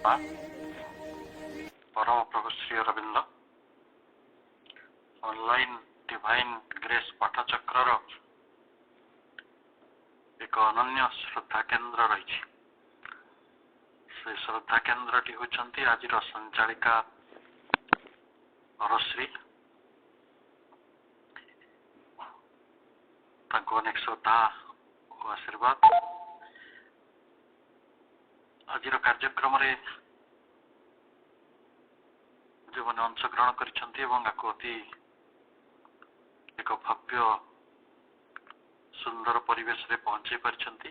परम प्रभु Shri Aurobindo online divine grace पाठचक्र एक अनन्य श्रद्धा केन्द्र रही। से श्रद्धा केन्द्र टी होती आज संचालिका अरश्री। अनेक श्रद्धा और आशीर्वाद। आज कार्यक्रम जो मैंने अंशग्रहण कर एक भव्य सुंदर परिवेश रे पहुंचे पारिछंती।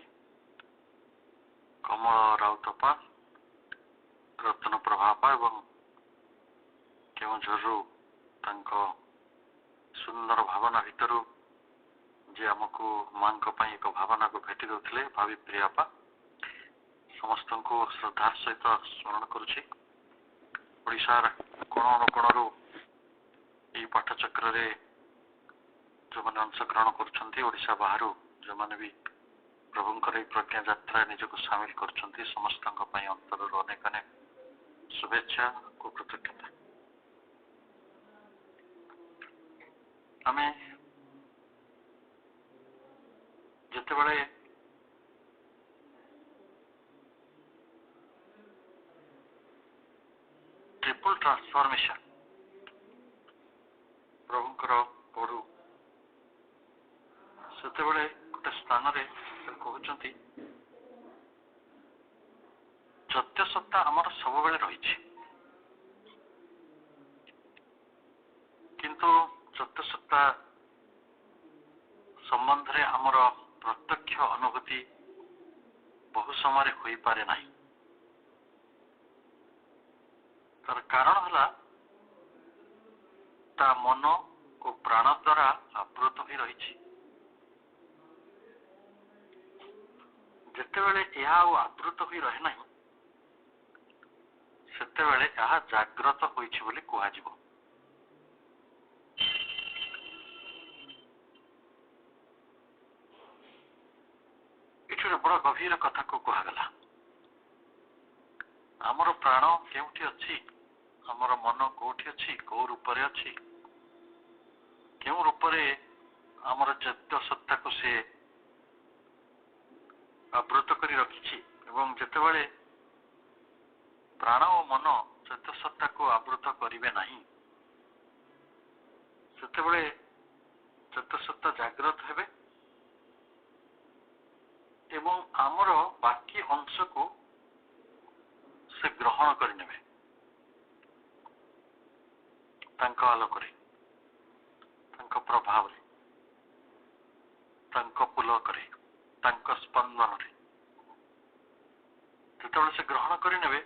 कमल राउतपा, रत्न प्रभापा एवं केवंझरु तांको सुंदर भावना भितरु जे आमको मां एक भावना को भेटी देउथिले भावी प्रियापा। समस्त को श्रद्धा सहित स्मरण करुछि। ओडिशार कोण अनुकोणरू यही पाठचक्र रे जो मैंने अंशग्रहण करुछंती, ओडिशा बाहरु जो मैंने भी प्रभुंकर प्रज्ञा यात्रा निजको सामिल करुछंती, समस्त अंतर अनेक अनेक शुभेच्छा और कृतज्ञता। आमे जिते बड़े ट्रिपल ट्रांसफॉर्मेशन प्रभुंकर पढ़ू से गोटे स्थान कहते सत्य सत्ता आमर सब बेले रही, किंतु सत्य सत्ता संबंध रे आमर प्रत्यक्ष अनुभूति बहु समय हो पारे नहीं। तार कारण है ता मन और प्राण द्वारा आवृत हो रही। जितेबले यह आवृत हो रहे ना सेतेबेले यह जाग्रत होइछि बोली कुहाजिबो। एठुरे बड़ गभीर कथा को कुहागला। आमर प्राण केउठी अछि, आमर मन कोठी अछि, को रूप रे अछि, केउ रूप रे आमर चैत्य सत्ता को से आवृत करी रखिछि। एवं जेतेबेले प्राण और मन चैत्य सत्ता को आवृत करिवे नहीं सेतेबेले चैत्य सत्ता जागृत हेबे एवं आमर बाकी अंश को से ग्रहण करिनेबे तांको आलोक रे, तांको प्रभाव रे, तांको पुलक रे, तांको स्पंदन रे जेतेबेले से ग्रहण करिनेबे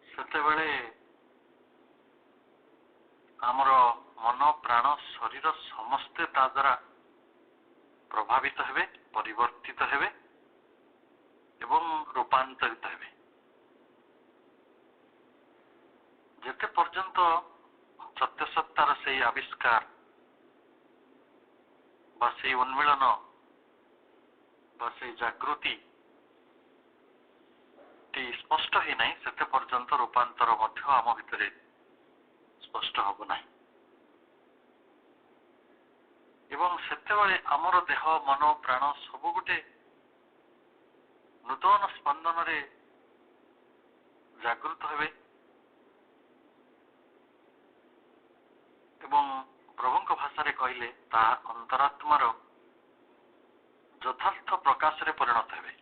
सेतेबेले आमर मन प्राण शरीर समस्ते ता द्वारा प्रभावित हेबे, परिवर्तित हेबे एवं रूपांतरित हेबे। जेते पर्यंत सत्य सत्तार से आविष्कार बा से उन्मिलन बा से जागृति स्पष्ट ही नहीं सेते पर्यंत रूपांतर मध्य आम भितरे स्पष्ट हब नहीं। एवं सेतेबेले आमर देह मन प्राण सब गोटे नूतन स्पंदन रे जागृत हेबे एवं प्रभुंक भाषा कहले ता अंतरात्मार यथार्थ प्रकाश रे परिणत हेबे।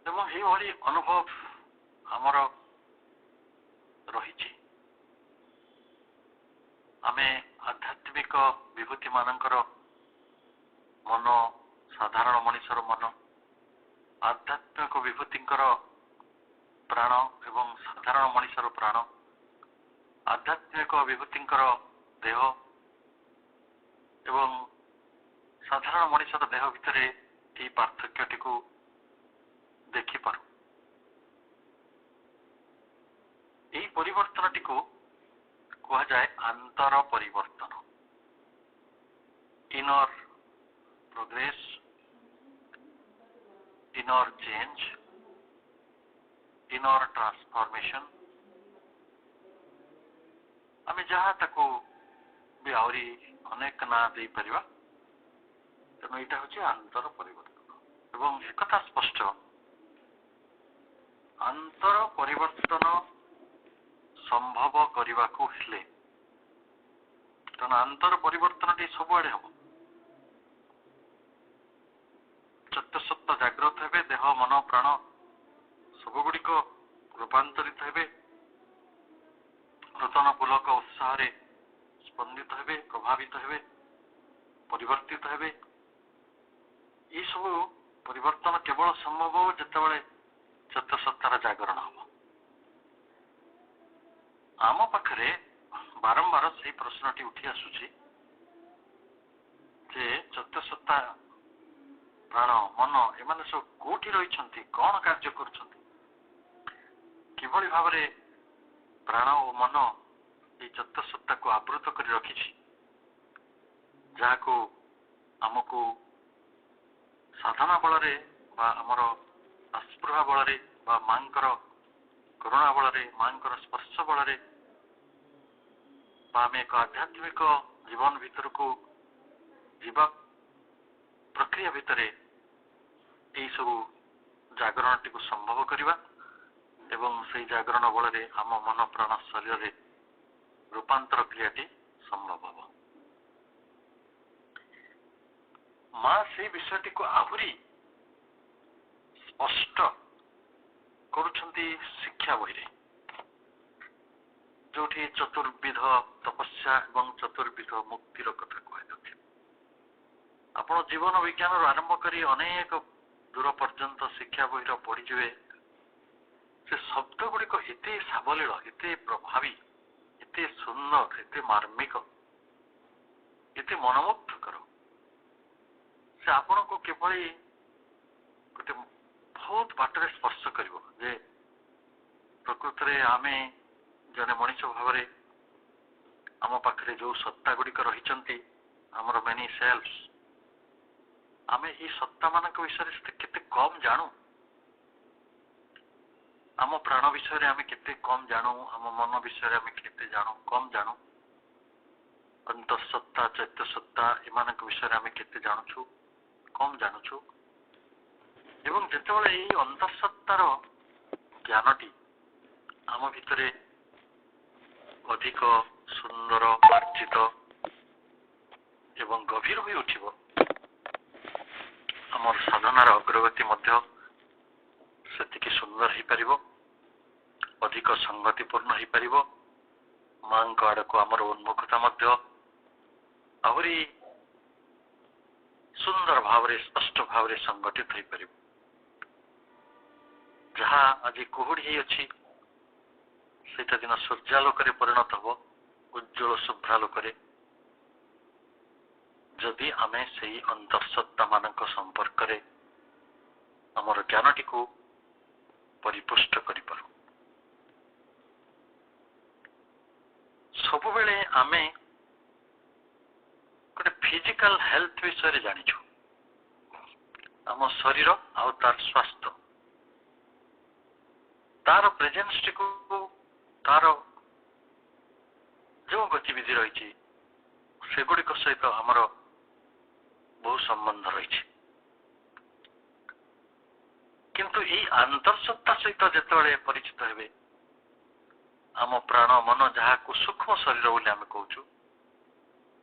एवं यही अनुभव आमर रही। आमे आध्यात्मिक विभूति मानकर मन, साधारण मनुष्यर मन, आध्यात्मिक विभूतिंकर प्राण एवं साधारण मनुष्यर प्राण, आध्यात्मिक विभूतिंकर देह एवं साधारण मनुष्यर देह भितर यही पार्थक्यटी को देखिपार। यही परिवर्तनटी को कहा जाए अंतर परिवर्तन, inner progress inner change, inner transformation, आमे जहाँ ताको भी आउरी अनेक ना दे परिवा तेणु यहाँ हूँ आंतर परिवर्तन एवं एक कथा स्पष्ट आंतर परिवर्तन संभव करने को हेले तेणु आंतर परिवर्तन टी सबुआड़े हम चतुसत्ता जागृत हे देह मन प्राण सबुगुड़िक रूपांतरित हे नूतन पुलक उत्साह स्पंदित हे प्रभावित हे परिवर्तित हे ये सब परिवर्तन केवल संभव हो जितेबाला चतुसत्तार जागरण हम आम पाखरे बारंबार से प्रश्नटी उठी आसुची जे चतुसत्ता प्राण मन एमाने सब कोठी रही कौन कार्य करुछंती किभली भावरे प्राण और मन ये चतुसत्ता को आवृत कर रखी जहाँ आमको साधना बल आमर आस्पृहा बल मांकर करुणा बल मांकर स्पर्श बल आम एक आध्यात्मिक जीवन भीतर को जीवा प्रक्रिया भितर यही सब जागरण टी संभव करवा एवं से जागरण बल आम मन प्राण शरीर रे रूपांतर क्रियाटी संभव हम माँ से विषयटी को आहुरी स्पष्ट करुछंती शिक्षा बही जो चतुर्विध तपस्या एवं चतुर्विध मुक्तिर कथा कहुच्छे आपण जीवन विज्ञान आरंभ कर अनेक दूर पर्यंत शिक्षा बही पढ़ीजे से शब्द गुड़िक एत सावलील एत प्रभावी एत सुंदर एत मार्मिक एत मनमुग्धकर से आपण को किभली गोटे बहुत बाटर स्पर्श कर प्रकृत में आम जने मनीष भाव आम पाखे जो सत्ता गुड़िक रही आमर मेनी सेल्स आम ये सत्ता मान विषय केते कम जानू आम प्राण विषय आम केते कम जानू आम मन विषय आम केते जानू कम जानू अंतसत्ता चैत्यसत्ता एमान विषय आम केते जानूछु कम जानूछु एवं जितेबाला ये अंतसत्तार ज्ञानटी आम भितरे अधिक सुंदर मार्जित एवं गभीर हो उठिब आमर साधनार अग्रगति मध्य सेतिकी सुंदर हो पारिबो अधिक संगतिपूर्ण हो पारिबो मां आड़ को आमर उन्मुखता मध्य आहरी सुंदर भाव स्पष्ट भाव संगठित हो पारिबो जहाँ आज कुहुड़ी अच्छी सेटा दिन सूर्यालोक परिणत हो उज्ज्वल शुभ्रालोक जदि आमे से अंतसत्ता मानक संपर्क रे आमर ज्ञानटी को परिपुष्ट करिपारु सब बेले आमे गोटे फिजिकल हेल्थ विषय जानिछु आम शरीर आउ तार स्वास्थ्य तार प्रेजेंस टी को तार जो गतिविधि रही सेगुड़िक सहित आमर बहुत संबंध रही किंतु ये आंतरसत्ता सहित जिते परिचित हे आम प्राण मन जहाँ को सूक्ष्म शरीर बोली आम कहूँ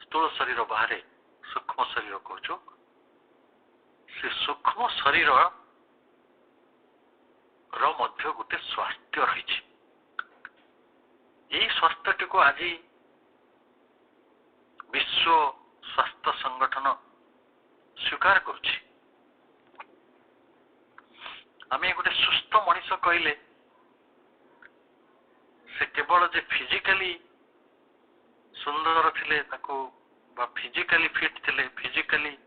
स्थूल शरीर बाहर सूक्ष्म शरीर कहूँ से सूक्ष्म शरीर मध्य गोटे स्वास्थ्य रही यही स्वास्थ्य को आज विश्व स्वास्थ्य संगठन स्वीकार करुछि आम गोटे सुस्थ मनीष कहले से केवल जे फिजिकली सुंदर थिले ताको बा फिजिकली फिट थिले फिजिकली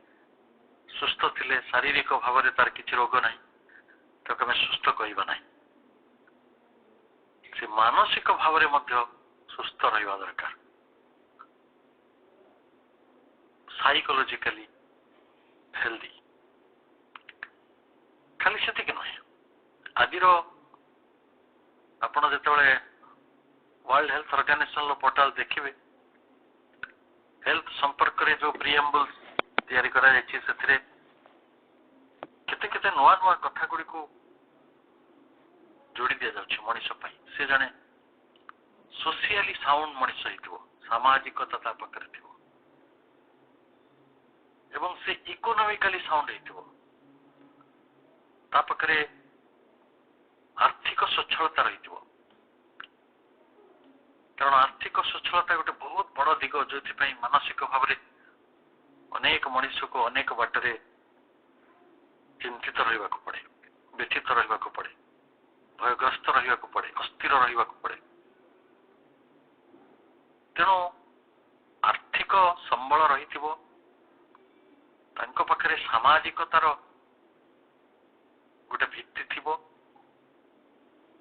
सुस्थ थिले शारीरिक भाव में तार किसी रोग नहीं ताको आम सुस्थ कहबा नहीं से मानसिक भाव में मध्य सुस्थ रहिबा दरकार साइकोलॉजिकली हेल्दी ଖାଲି ସେତିକି ନୁହେଁ, ଆଜିର ଆପଣ ଯେତେବେଳେ ୱାର୍ଲଡ ହେଲ୍ଥ ଅର୍ଗାନାଇଜେସନର ପୋର୍ଟାଲ ଦେଖିବେ, ହେଲ୍ଥ ସମ୍ପର୍କରେ ଯୋଉ ପ୍ରିଏମ୍ବଲ ତିଆରି କରାଯାଇଛି ସେଥିରେ କେତେ କେତେ ନୂଆ ନୂଆ କଥା ଗୁଡ଼ିକୁ ଯୋଡ଼ି ଦିଆଯାଉଛି ମଣିଷ ପାଇଁ। ସେ ଜଣେ ସୋସିଆଲି ସାଉଣ୍ଡ ମଣିଷ ହେଇଥିବ, ସାମାଜିକତା ତା ପାଖରେ ଥିବ, ଏବଂ ସେ ଇକୋନୋମିକାଲି ସାଉଣ୍ଡ ହେଇଥିବ, ତା ପାଖରେ ଆର୍ଥିକ ସ୍ୱଚ୍ଛଳତା ରହିଥିବ। କାରଣ ଆର୍ଥିକ ସ୍ୱଚ୍ଛଳତା ଗୋଟେ ବହୁତ ବଡ଼ ଦିଗ, ଯୋଉଥିପାଇଁ ମାନସିକ ଭାବରେ ଅନେକ ମଣିଷକୁ ଅନେକ ବାଟରେ ଚିନ୍ତିତ ରହିବାକୁ ପଡେ, ବ୍ୟଥିତ ରହିବାକୁ ପଡେ, ଭୟଗ୍ରସ୍ତ ରହିବାକୁ ପଡେ, ଅସ୍ଥିର ରହିବାକୁ ପଡେ। ତେଣୁ ଆର୍ଥିକ ସମ୍ବଳ ରହିଥିବ, ତାଙ୍କ ପାଖରେ ସାମାଜିକତାର ଗୋଟେ ଭିତ୍ତି ଥିବ,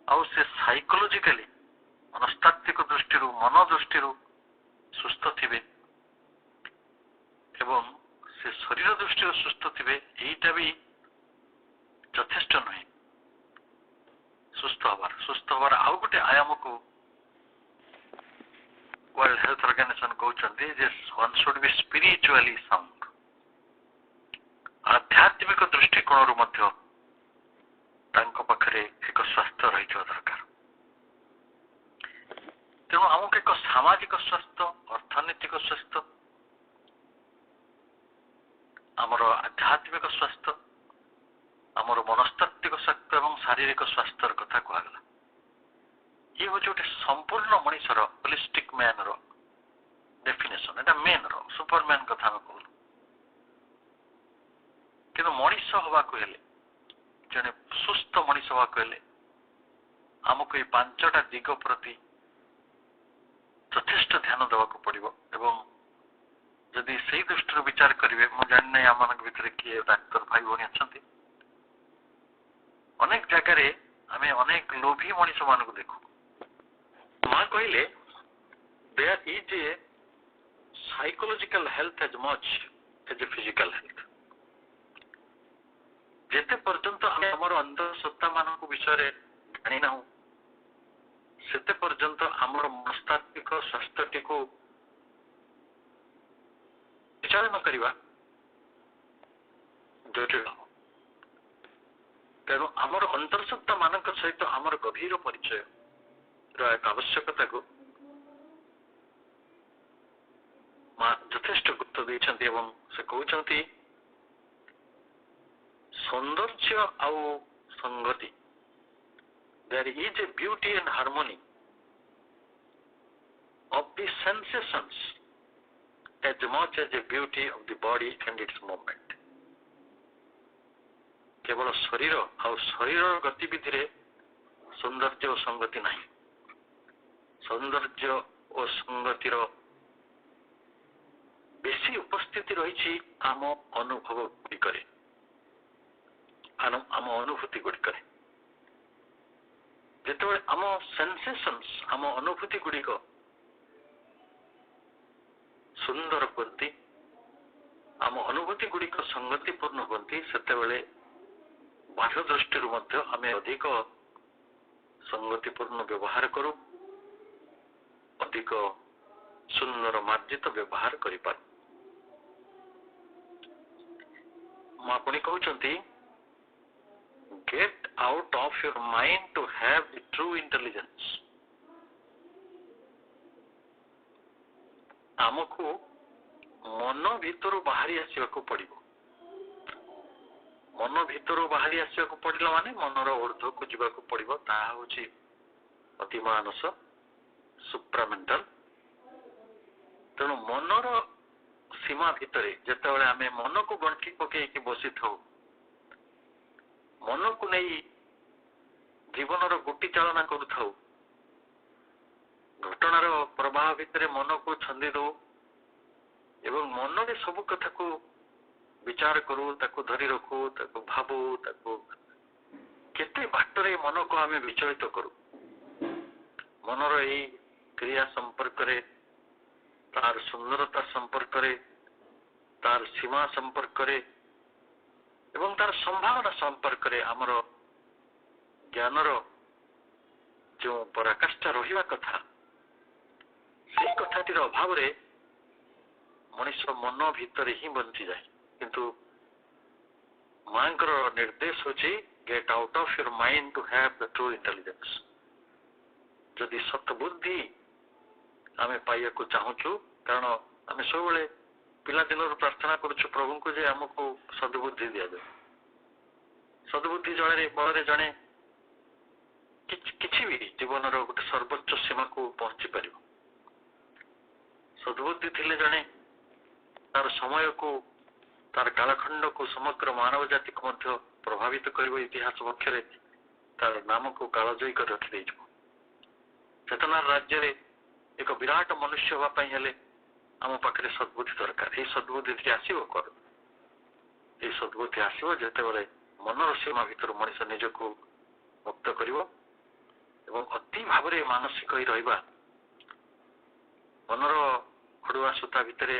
ଆଉ ସେ ସାଇକୋଲୋଜିକାଲି ମନସ୍ତାତ୍ତ୍ୱିକ ଦୃଷ୍ଟିରୁ, ମନ ଦୃଷ୍ଟିରୁ ସୁସ୍ଥ ଥିବେ ଏବଂ ସେ ଶରୀର ଦୃଷ୍ଟିରୁ ସୁସ୍ଥ ଥିବେ। ଏଇଟା ବି ଯଥେଷ୍ଟ ନୁହେଁ ସୁସ୍ଥ ହବାର ଆଉ ଗୋଟେ ଆୟାମକୁ ୱାର୍ଲଡ ହେଲ୍ଥ ଅର୍ଗାନାଇଜେସନ କହୁଛନ୍ତି ଯେ one should be spiritually sound। ଆଧ୍ୟାତ୍ମିକ ଦୃଷ୍ଟିକୋଣରୁ ମଧ୍ୟ ତାଙ୍କ ପାଖରେ ଏକ ସ୍ୱାସ୍ଥ୍ୟ ରହିଥିବା ଦରକାର। ତେଣୁ ଆମକୁ ଏକ ସାମାଜିକ ସ୍ୱାସ୍ଥ୍ୟ, ଅର୍ଥନୈତିକ ସ୍ୱାସ୍ଥ୍ୟ, ଆମର ଆଧ୍ୟାତ୍ମିକ ସ୍ୱାସ୍ଥ୍ୟ, ଆମର ମନସ୍ତାତ୍ତ୍ୱିକ ସ୍ୱାସ୍ଥ୍ୟ ଏବଂ ଶାରୀରିକ ସ୍ୱାସ୍ଥ୍ୟର କଥା କୁହାଗଲା। ଇଏ ହଉଛି ଗୋଟେ ସମ୍ପୂର୍ଣ୍ଣ ମଣିଷର ହୋଲିଷ୍ଟିକ ମ୍ୟାନର ଡେଫିନେସନ। ଏଟା ମେନ୍ ର ସୁପରମ୍ୟାନ କଥା ଆମେ କହୁଛୁ। କିନ୍ତୁ ମଣିଷ ହବାକୁ ହେଲେ, ଜଣେ ସୁସ୍ଥ ମଣିଷ ହବାକୁ ହେଲେ ଆମକୁ ଏଇ 5ଟା ଦିଗ ପ୍ରତି ଯଥେଷ୍ଟ ଧ୍ୟାନ ଦେବାକୁ ପଡିବ। ଏବଂ ଯଦି ସେଇ ଦୃଷ୍ଟିରୁ ବିଚାର କରିବେ, ମୁଁ ଜାଣିନାହିଁ ଆମମାନଙ୍କ ଭିତରେ କିଏ ଡାକ୍ତର ଭାଇ ଭଉଣୀ ଅଛନ୍ତି, ଅନେକ ଜାଗାରେ ଆମେ ଅନେକ ଲୋଭୀ ମଣିଷ ମାନଙ୍କୁ ଦେଖୁ। ମା କହିଲେ there is a psychological health as much as a physical health। ଯେତେ ପର୍ଯ୍ୟନ୍ତ ଆମେ ଆମର ଅନ୍ତଃସତ୍ତ୍ୱା ମାନଙ୍କ ବିଷୟରେ ଜାଣିନାହୁଁ, ସେତେ ପର୍ଯ୍ୟନ୍ତ ଆମର ମନସ୍ତାତ୍ତ୍ୱିକ ସ୍ୱାସ୍ଥ୍ୟଟିକୁ ପରିଚାଳନା କରିବା ଜଟିଳ ହେବ। ତେଣୁ ଆମର ଅନ୍ତଃସତ୍ତ୍ୱା ମାନଙ୍କ ସହିତ ଆମର ଗଭୀର ପରିଚୟର ଏକ ଆବଶ୍ୟକତାକୁ ମା ଯଥେଷ୍ଟ ଗୁରୁତ୍ୱ ଦେଇଛନ୍ତି। ଏବଂ ସେ କହୁଛନ୍ତି ସୌନ୍ଦର୍ଯ୍ୟ ଆଉ ସଂଗତି, there is a beauty and harmony of the sensations as much as the beauty of the body and its movement। କେବଳ ଶରୀର ଆଉ ଶରୀରର ଗତିବିଧିରେ ସୌନ୍ଦର୍ଯ୍ୟ ଓ ସଂଗତି ନାହିଁ, ସୌନ୍ଦର୍ଯ୍ୟ ଓ ସଂଗତିର ବେଶୀ ଉପସ୍ଥିତି ରହିଛି ଆମ ଅନୁଭବ ଗୁଡ଼ିକରେ, ଆମ ଅନୁଭୂତି ଗୁଡ଼ିକରେ। ଯେତେବେଳେ ଆମ ସେନ୍ସେସନ୍ସ, ଆମ ଅନୁଭୂତି ଗୁଡ଼ିକ ସୁନ୍ଦର ହୁଅନ୍ତି, ଆମ ଅନୁଭୂତି ଗୁଡ଼ିକ ସଂଗତିପୂର୍ଣ୍ଣ ହୁଅନ୍ତି, ସେତେବେଳେ ବାହ୍ୟ ଦୃଷ୍ଟିରୁ ମଧ୍ୟ ଆମେ ଅଧିକ ସଂଗତିପୂର୍ଣ୍ଣ ବ୍ୟବହାର କରୁ, ଅଧିକ ସୁନ୍ଦର ମାର୍ଜିତ ବ୍ୟବହାର କରିପାରୁ। ମା ପୁଣି କହୁଛନ୍ତି get out of your mind to have the true intelligence। ଆମକୁ ମନ ଭିତରୁ ବାହାରି ଆସିବାକୁ ପଡିବ। ମନ ଭିତରୁ ବାହାରି ଆସିବାକୁ ପଡିଲା ମାନେ ମନର ଊର୍ଦ୍ଧ୍ୱକୁ ଯିବାକୁ ପଡିବ। ତାହା ହଉଛି ଅତିମାନସ, ସୁପ୍ରାମେଣ୍ଟାଲ। ତେଣୁ ମନର ସୀମା ଭିତରେ ଯେତେବେଳେ ଆମେ ମନକୁ ଗଣ୍ଠି ପକେଇକି ବସିଥାଉ, ମନକୁ ନେଇ ଜୀବନର ଗୋଟି ଚାଳନା କରୁଥାଉ, ଘଟଣାର ପ୍ରବାହ ଭିତରେ ମନକୁ ଛନ୍ଦି ଦଉ ଏବଂ ମନରେ ସବୁ କଥାକୁ ବିଚାର କରୁ, ତାକୁ ଧରି ରଖୁ, ତାକୁ ଭାବୁ, ତାକୁ କେତେ ବାଟରେ ମନକୁ ଆମେ ବିଚଳିତ କରୁ। ମନର ଏହି କ୍ରିୟା ସମ୍ପର୍କରେ, ତାର ସୁନ୍ଦରତା ସମ୍ପର୍କରେ, ତାର ସୀମା ସମ୍ପର୍କରେ ଏବଂ ତାର ସମ୍ଭାବନା ସମ୍ପର୍କରେ ଆମର ଜ୍ଞାନର ଯେଉଁ ପରାକାଷ୍ଠା ରହିବା କଥା ସେଇ କଥାଟିର ଅଭାବରେ ମଣିଷ ମନ ଭିତରେ ହିଁ ବଞ୍ଚିଯାଏ। କିନ୍ତୁ ମାଙ୍କର ନିର୍ଦ୍ଦେଶ ହେଉଛି gate out of your mind two have the true intelligence. ଯଦି ସତବୁଦ୍ଧି ଆମେ ପାଇବାକୁ ଚାହୁଁଛୁ, କାରଣ ଆମେ ସବୁବେଳେ ପିଲାଦିନରୁ ପ୍ରାର୍ଥନା କରୁଛୁ ପ୍ରଭୁଙ୍କୁ ଯେ ଆମକୁ ସଦ୍ବୁଦ୍ଧି ଦିଆଯାଏ। ସଦ୍ବୁଦ୍ଧି ବଳରେ ଜଣେ କିଛି ବି ଜୀବନର ଗୋଟେ ସର୍ବୋଚ୍ଚ ସୀମାକୁ ପହଞ୍ଚି ପାରିବ। ସଦ୍ବୁଦ୍ଧି ଥିଲେ ଜଣେ ତାର ସମୟକୁ, ତାର କାଳଖଣ୍ଡକୁ, ସମଗ୍ର ମାନବ ଜାତିକୁ ମଧ୍ୟ ପ୍ରଭାବିତ କରିବ। ଇତିହାସ ପକ୍ଷରେ ତାର ନାମକୁ କାଳଜୟୀ କରି ରଖିଦେଇଯିବ। ଚେତନାର ରାଜ୍ୟରେ ଏକ ବିରାଟ ମନୁଷ୍ୟ ହେବା ପାଇଁ ହେଲେ ଆମ ପାଖରେ ସଦ୍ବୁଦ୍ଧି ଦରକାର। ଏଇ ସଦ୍ବୁଦ୍ଧିଟି ଆସିବ କର ଏଇ ସଦ୍ବୁଦ୍ଧି ଆସିବ ଯେତେବେଳେ ମନର ସୀମା ଭିତରୁ ମଣିଷ ନିଜକୁ ମୁକ୍ତ କରିବ ଏବଂ ଅତି ଭାବରେ ମାନସିକ ହୋଇ ରହିବା। ମନର ଖଡୁଆ ସୂତା ଭିତରେ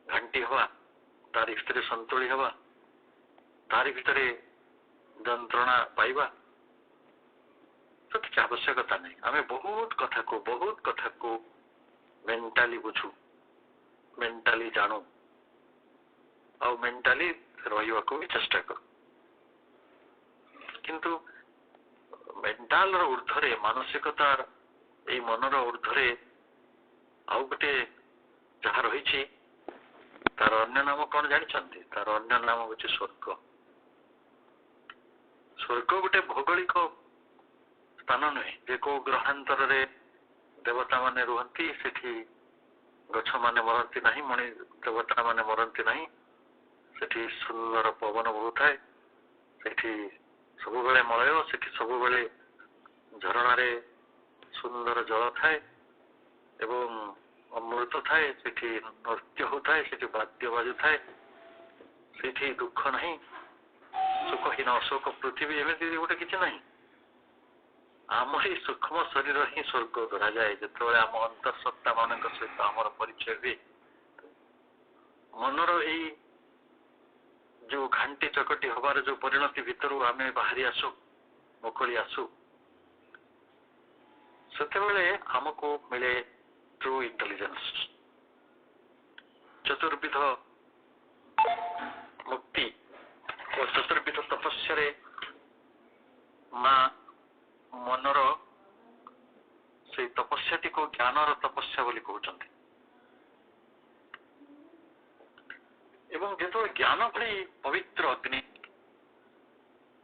ଘାଣ୍ଟି ହେବା, ତାରି ଭିତରେ ସନ୍ତୁଳି ହେବା, ତାରି ଭିତରେ ଯନ୍ତ୍ରଣା ପାଇବା ତ କିଛି ଆବଶ୍ୟକତା ନାହିଁ। ଆମେ ବହୁତ କଥାକୁ ମେଣ୍ଟାଲି ବୁଝୁ, ମେଣ୍ଟାଲି ଜାଣୁ ଆଉ ମେଣ୍ଟାଲି ରହିବାକୁ ବି ଚେଷ୍ଟା କରୁ। କିନ୍ତୁ ମେଣ୍ଟାଲର ଉର୍ଦ୍ଧ୍ୱରେ, ମାନସିକତାର ଏଇ ମନର ଉର୍ଦ୍ଧ୍ୱରେ ଆଉ ଗୋଟେ ଯାହା ରହିଛି ତାର ଅନ୍ୟ ନାମ କଣ ଜାଣିଛନ୍ତି? ତାର ଅନ୍ୟ ନାମ ହଉଛି ସ୍ୱର୍ଗ। ସ୍ୱର୍ଗ ଗୋଟେ ଭୌଗୋଳିକ ସ୍ଥାନ ନୁହେଁ ଯେ କୋଉ ଗ୍ରହାନ୍ତରରେ ଦେବତା ମାନେ ରୁହନ୍ତି, ସେଠି ଗଛ ମାନେ ମରନ୍ତି ନାହିଁ, ମଣି ଦେବତା ମାନେ ମରନ୍ତି ନାହିଁ, ସେଠି ସୁନ୍ଦର ପବନ ବହୁଥାଏ, ସେଠି ସବୁବେଳେ ମଳୟ, ସେଠି ସବୁବେଳେ ଝରଣାରେ ସୁନ୍ଦର ଜଳ ଥାଏ ଏବଂ ଅମୃତ ଥାଏ, ସେଠି ନୃତ୍ୟ ହଉଥାଏ, ସେଠି ବାଦ୍ୟ ବାଜୁଥାଏ, ସେଠି ଦୁଃଖ ନାହିଁ, ସୁଖହୀନ ଅଶୋକ ପୃଥିବୀ ଏମିତି ଗୋଟେ କିଛି ନାହିଁ। ଆମର ଏଇ ସୂକ୍ଷ୍ମ ଶରୀର ହିଁ ସ୍ୱର୍ଗ ଧରାଯାଏ। ଯେତେବେଳେ ଆମ ଅନ୍ତଃସତ୍ତା ମାନଙ୍କ ସହିତ ଆମର ପରିଚୟ ହୁଏ, ମନର ଏଇ ଯୋଉ ଘାଣ୍ଟି ଚକଟି ହବାର ଯୋଉ ପରିଣତି ଭିତରୁ ଆମେ ବାହାରି ଆସୁ, ମୁକୁଳି ଆସୁ, ସେତେବେଳେ ଆମକୁ ମିଳେ ଟ୍ରୁ ଇଣ୍ଟେଲିଜେନ୍ସ। ଚତୁର୍ବିଧ ମୁକ୍ତି ଓ ଚତୁର୍ବିଧ ତପସ୍ୟାରେ ମା ମନର ସେଇ ତପସ୍ୟାଟିକୁ ଜ୍ଞାନର ତପସ୍ୟା ବୋଲି କହୁଛନ୍ତି। ଏବଂ ଯେତେବେଳେ ଜ୍ଞାନ ଭଳି ପବିତ୍ର ଅଗ୍ନି,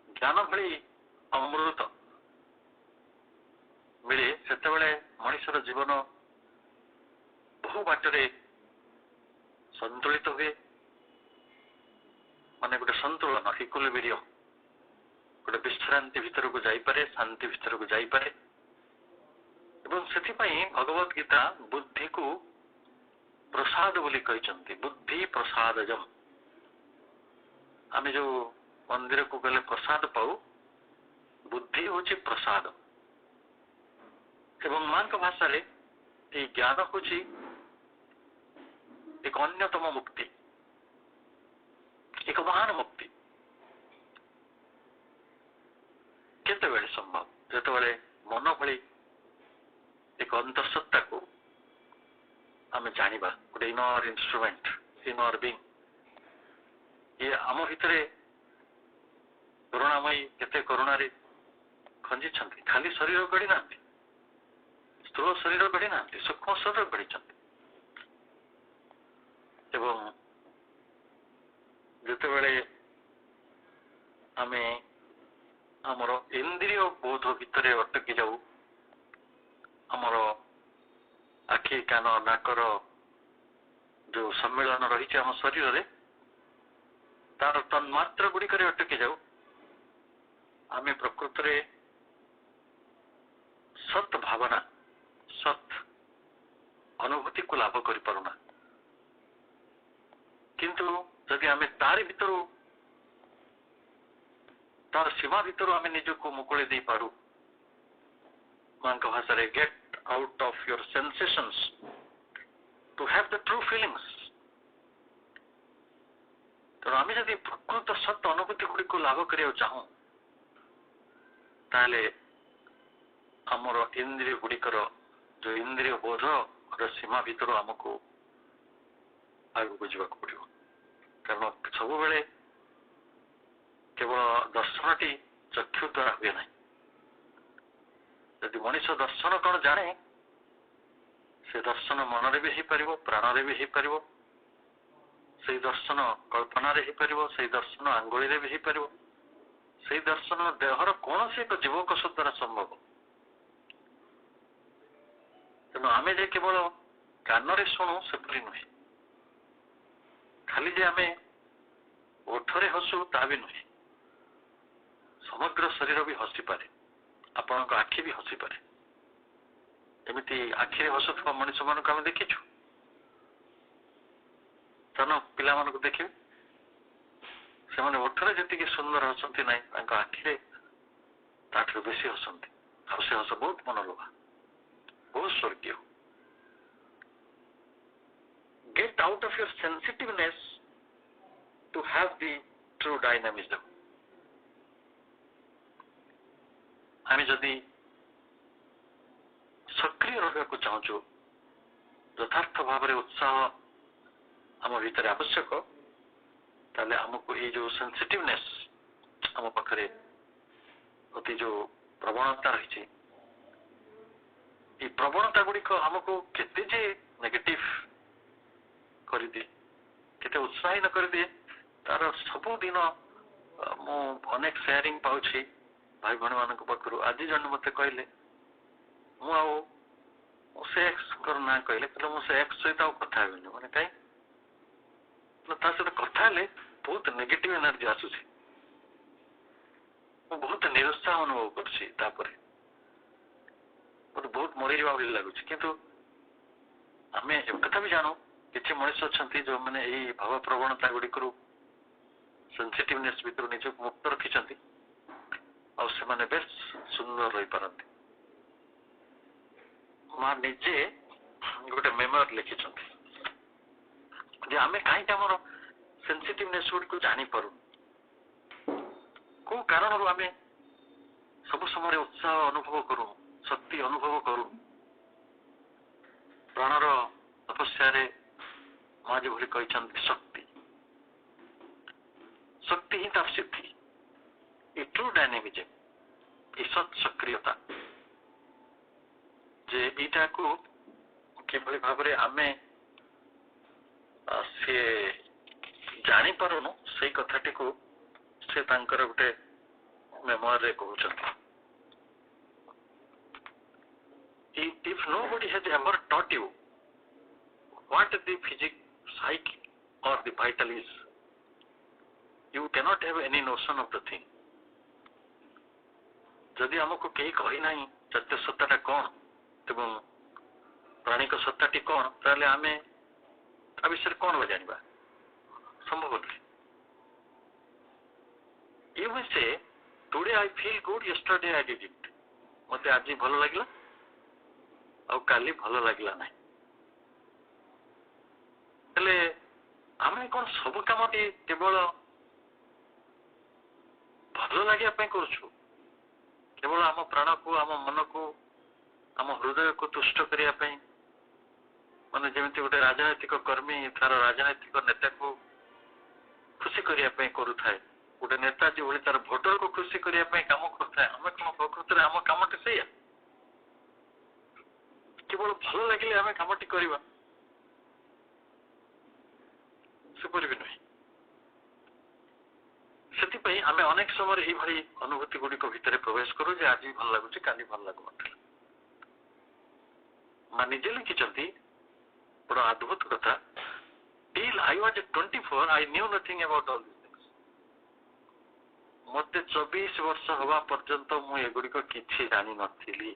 ଜ୍ଞାନ ଭଳି ଅମୃତ ମିଳେ, ସେତେବେଳେ ମଣିଷର ଜୀବନ ବହୁ ବାଟରେ ସନ୍ତୁଳିତ ହୁଏ। ମାନେ ଗୋଟେ ସନ୍ତୁଳନ, ଇକ୍ୱିଲିବ୍ରିୟମ, ଗୋଟେ ବିଶ୍ରାନ୍ତି ଭିତରକୁ ଯାଇପାରେ, ଶାନ୍ତି ଭିତରକୁ ଯାଇପାରେ। ଏବଂ ସେଥିପାଇଁ ଭଗବତ ଗୀତା ବୁଦ୍ଧିକୁ ପ୍ରସାଦ ବୋଲି କହିଛନ୍ତି। ବୁଦ୍ଧି ପ୍ରସାଦଜମ। ଆମେ ଯୋଉ ମନ୍ଦିରକୁ ଗଲେ ପ୍ରସାଦ ପାଉ, ବୁଦ୍ଧି ହଉଛି ପ୍ରସାଦ। ଏବଂ ମାଙ୍କ ଭାଷାରେ ଏଇ ଜ୍ଞାନ ହଉଛି ଏକ ଅନ୍ୟତମ ମୁକ୍ତି, ଏକ ମହାନ ମୁକ୍ତି। କେତେବେଳେ ସମ୍ଭବ? ଯେତେବେଳେ ମନ ଭଳି ଏକ ଅନ୍ତଃସତ୍ତାକୁ ଆମେ ଜାଣିବା, ଗୋଟେ ଇନର ଇନଷ୍ଟ୍ରୁମେଣ୍ଟ, ଇନର ବିଙ୍ଗ। ଇଏ ଆମ ଭିତରେ କରୁଣାମୟୀ କେତେ କରୁଣାରେ ଖଞ୍ଜିଛନ୍ତି। ଖାଲି ଶରୀର ଗଢି ନାହାନ୍ତି, ସ୍ଥୂଳ ଶରୀର ଗଢି ନାହାନ୍ତି, ସୂକ୍ଷ୍ମ ଶରୀର ଗଢିଛନ୍ତି। ଏବଂ ଯେତେବେଳେ ଆମେ ଆମର ଇନ୍ଦ୍ରିୟ ବୋଧ ଭିତରେ ଅଟକି ଯାଉ, ଆମର ଆଖି, କାନ, ନାକର ଯୋଉ ସମ୍ମିଳନ ରହିଛି ଆମ ଶରୀରରେ, ତାର ତନ୍ମାତ୍ର ଗୁଡିକରେ ଅଟକି ଯାଉ, ଆମେ ପ୍ରକୃତରେ ସତ୍ ଭାବନା, ସତ୍ ଅନୁଭୂତିକୁ ଲାଭ କରିପାରୁନା। କିନ୍ତୁ ଯଦି ଆମେ ତାରି ଭିତରୁ, ତାର ସୀମା ଭିତରୁ ଆମେ ନିଜକୁ ମୁକୁଳି ଦେଇପାରୁ, ମାଙ୍କ ଭାଷାରେ get out of your sensations to have the true feelings, ତେଣୁ ଆମେ ଯଦି ପ୍ରକୃତ ସତ ଅନୁଭୂତି ଗୁଡ଼ିକୁ ଲାଭ କରିବାକୁ ଚାହୁଁ ତାହେଲେ ଆମର ଇନ୍ଦ୍ରିୟ ଗୁଡ଼ିକର ଯୋଉ ଇନ୍ଦ୍ରିୟ ବୋଧର ସୀମା ଭିତରୁ ଆମକୁ ଆଗକୁ ଯିବାକୁ ପଡିବ। କାରଣ ସବୁବେଳେ କେବଳ ଦର୍ଶନଟି ଚକ୍ଷୁ ଦ୍ୱାରା ହୁଏ ନାହିଁ। ଯଦି ମଣିଷ ଦର୍ଶନ କଣ ଜାଣେ ସେ ଦର୍ଶନ ମନରେ ବି ହେଇପାରିବ, ପ୍ରାଣରେ ବି ହେଇପାରିବ, ସେଇ ଦର୍ଶନ କଳ୍ପନାରେ ହେଇପାରିବ, ସେଇ ଦର୍ଶନ ଆଙ୍ଗୁଳିରେ ବି ହେଇପାରିବ, ସେଇ ଦର୍ଶନ ଦେହର କୌଣସି ଏକ ଜୀବକୋଷ ଦ୍ୱାରା ସମ୍ଭବ। ତେଣୁ ଆମେ ଯେ କେବଳ କାନରେ ଶୁଣୁ ସେପରି ନୁହେଁ, ଖାଲି ଯେ ଆମେ ଓଠରେ ହସୁ ତାହା ବି ନୁହେଁ, ସମଗ୍ର ଶରୀର ବି ହସିପାରେ, ଆପଣଙ୍କ ଆଖି ବି ହସିପାରେ। ଏମିତି ଆଖିରେ ହସୁଥିବା ମଣିଷ ମାନଙ୍କୁ ଆମେ ଦେଖିଛୁ। ସାନ ପିଲାମାନଙ୍କୁ ଦେଖିବେ, ସେମାନେ ଓଠରେ ଯେତିକି ସୁନ୍ଦର ହସନ୍ତି ନାହିଁ ତାଙ୍କ ଆଖିରେ ତାଠାରୁ ବେଶୀ ହସନ୍ତି, ଆଉ ସେ ହସ ବହୁତ ମନଲୋଭା, ବହୁତ ସ୍ୱର୍ଗୀୟ। Get out of your sensitiveness to have the true dynamism. ଆମେ ଯଦି ସକ୍ରିୟ ରହିବାକୁ ଚାହୁଁଛୁ, ଯଥାର୍ଥ ଭାବରେ ଉତ୍ସାହ ଆମ ଭିତରେ ଆବଶ୍ୟକ, ତାହେଲେ ଆମକୁ ଏଇ ଯୋଉ ସେନ୍ସିଟିଭନେସ୍ ଆମ ପାଖରେ ଅତି ଯୋଉ ପ୍ରବଣତା ରହିଛି, এই ପ୍ରବଣତା ଗୁଡ଼ିକ ଆମକୁ କେତେ ଯେ ନେଗେଟିଭ କରିଦିଏ, କେତେ ଉତ୍ସାହୀନ କରିଦିଏ, ତାର ସବୁଦିନ ମୁଁ ଅନେକ ସେୟାରିଂ ପାଉଛି ଭାଇ ଭଉଣୀ ମାନଙ୍କ ପାଖରୁ। ଆଜି ଜଣେ ମତେ କହିଲେ ମୁଁ ସେ ଏକ୍ସଙ୍କର ନାଁ କହିଲେ ମୁଁ ସେ ଏକ୍ସ ସହିତ ଆଉ କଥା ହେବିନି। ମାନେ କାହିଁ ତା ସହିତ କଥା ହେଲେ ବହୁତ ନେଗେଟିଭ ଏନର୍ଜି ଆସୁଛି, ମୁଁ ବହୁତ ନିରୁତ୍ସାହ ଅନୁଭବ କରୁଛି, ତାପରେ ମତେ ବହୁତ ମରିଯିବା ଭଳି ଲାଗୁଛି। କିନ୍ତୁ ଆମେ ଏକଥା ବି ଜାଣୁ କିଛି ମଣିଷ ଅଛନ୍ତି ଯୋଉମାନେ ଏଇ ଭାବ ପ୍ରବଣତା ଗୁଡ଼ିକରୁ ସେନ୍ସିଟିଭନେସ୍ ଭିତରୁ ନିଜକୁ ମୁକ୍ତ ରଖିଛନ୍ତି, ଆଉ ସେମାନେ ବେଶ ସୁନ୍ଦର ରହିପାରନ୍ତି। ମା ନିଜେ ଗୋଟେ ମେମୋରି ଲେଖିଛନ୍ତି ଯେ ଆମେ କାହିଁକି ଆମର ସେନ୍ସିଟିଭନେସ୍ ଗୁଡ଼ିକୁ ଜାଣିପାରୁନୁ, କୋଉ କାରଣରୁ ଆମେ ସବୁ ସମୟରେ ଉତ୍ସାହ ଅନୁଭବ କରୁ, ଶକ୍ତି ଅନୁଭବ କରୁ। ପ୍ରାଣର ତପସ୍ୟାରେ ମା ଯେଭଳି କହିଛନ୍ତି ଶକ୍ତି, ଶକ୍ତି ହିଁ ତାର ସିଦ୍ଧି, ଏ ଟ୍ରୁ ଡାଇନାମିଜମ, ଏ ସତ୍ ସକ୍ରିୟତା, ଯେ ଏଇଟାକୁ କିଭଳି ଭାବରେ ଆମେ ସିଏ ଜାଣିପାରୁନୁ, ସେଇ କଥାଟିକୁ ସେ ତାଙ୍କର ଗୋଟେ ମେମୋରିରେ କହୁଛନ୍ତି। If nobody has ever taught you what the physics, psyche or the vital is, you cannot have any notion of the thing. ଯଦି ଆମକୁ କେହି କହିନାହିଁ ଜାତୀୟ ସତ୍ତାଟା କଣ ଏବଂ ପ୍ରାଣିକ ସତ୍ତାଟି କଣ, ତାହେଲେ ଆମେ ତା ବିଷୟରେ କଣ ବା ଜାଣିବା, ସମ୍ଭବ ନୁହେଁ। You may say, today I feel good, yesterday I didn't. ମତେ ଆଜି ଭଲ ଲାଗିଲା ଆଉ କାଲି ଭଲ ଲାଗିଲା ନାହିଁ। ହେଲେ ଆମେ କଣ ସବୁ କାମଟି କେବଳ ଭଲ ଲାଗିବା ପାଇଁ କରୁଛୁ? କେବଳ ଆମ ପ୍ରାଣକୁ, ଆମ ମନକୁ, ଆମ ହୃଦୟକୁ ତୁଷ୍ଟ କରିବା ପାଇଁ, ମାନେ ଯେମିତି ଗୋଟେ ରାଜନୈତିକ କର୍ମୀ ତାର ରାଜନୈତିକ ନେତାକୁ ଖୁସି କରିବା ପାଇଁ କରୁଥାଏ, ଗୋଟେ ନେତା ଯେଭଳି ତାର ଭୋଟରକୁ ଖୁସି କରିବା ପାଇଁ କାମ କରୁଥାଏ, ଆମେ କଣ ପ୍ରକୃତରେ ଆମ କାମଟି ସେଇଆ? କେବଳ ଭଲ ଲାଗିଲେ ଆମେ କାମଟି କରିବା? ସେପରି ବି ନୁହେଁ। ସେଥିପାଇଁ ଆମେ ଅନେକ ସମୟରେ ଏଇଭଳି ଅନୁଭୂତି ଗୁଡ଼ିକ ଭିତରେ ପ୍ରବେଶ କରୁ ଯେ ଆଜି ଭଲ ଲାଗୁଛି, କାଲି ଭଲ ଲାଗୁନଥିଲା। ମା ନିଜେ ଲେଖିଛନ୍ତି ବଡ ଅଦ୍ଭୁତ କଥା, till I was 24 I knew nothing about all these things. ମତେ 24 ବର୍ଷ ହେବା ପର୍ଯ୍ୟନ୍ତ ମୁଁ ଏଗୁଡ଼ିକ କିଛି ଜାଣିନଥିଲି,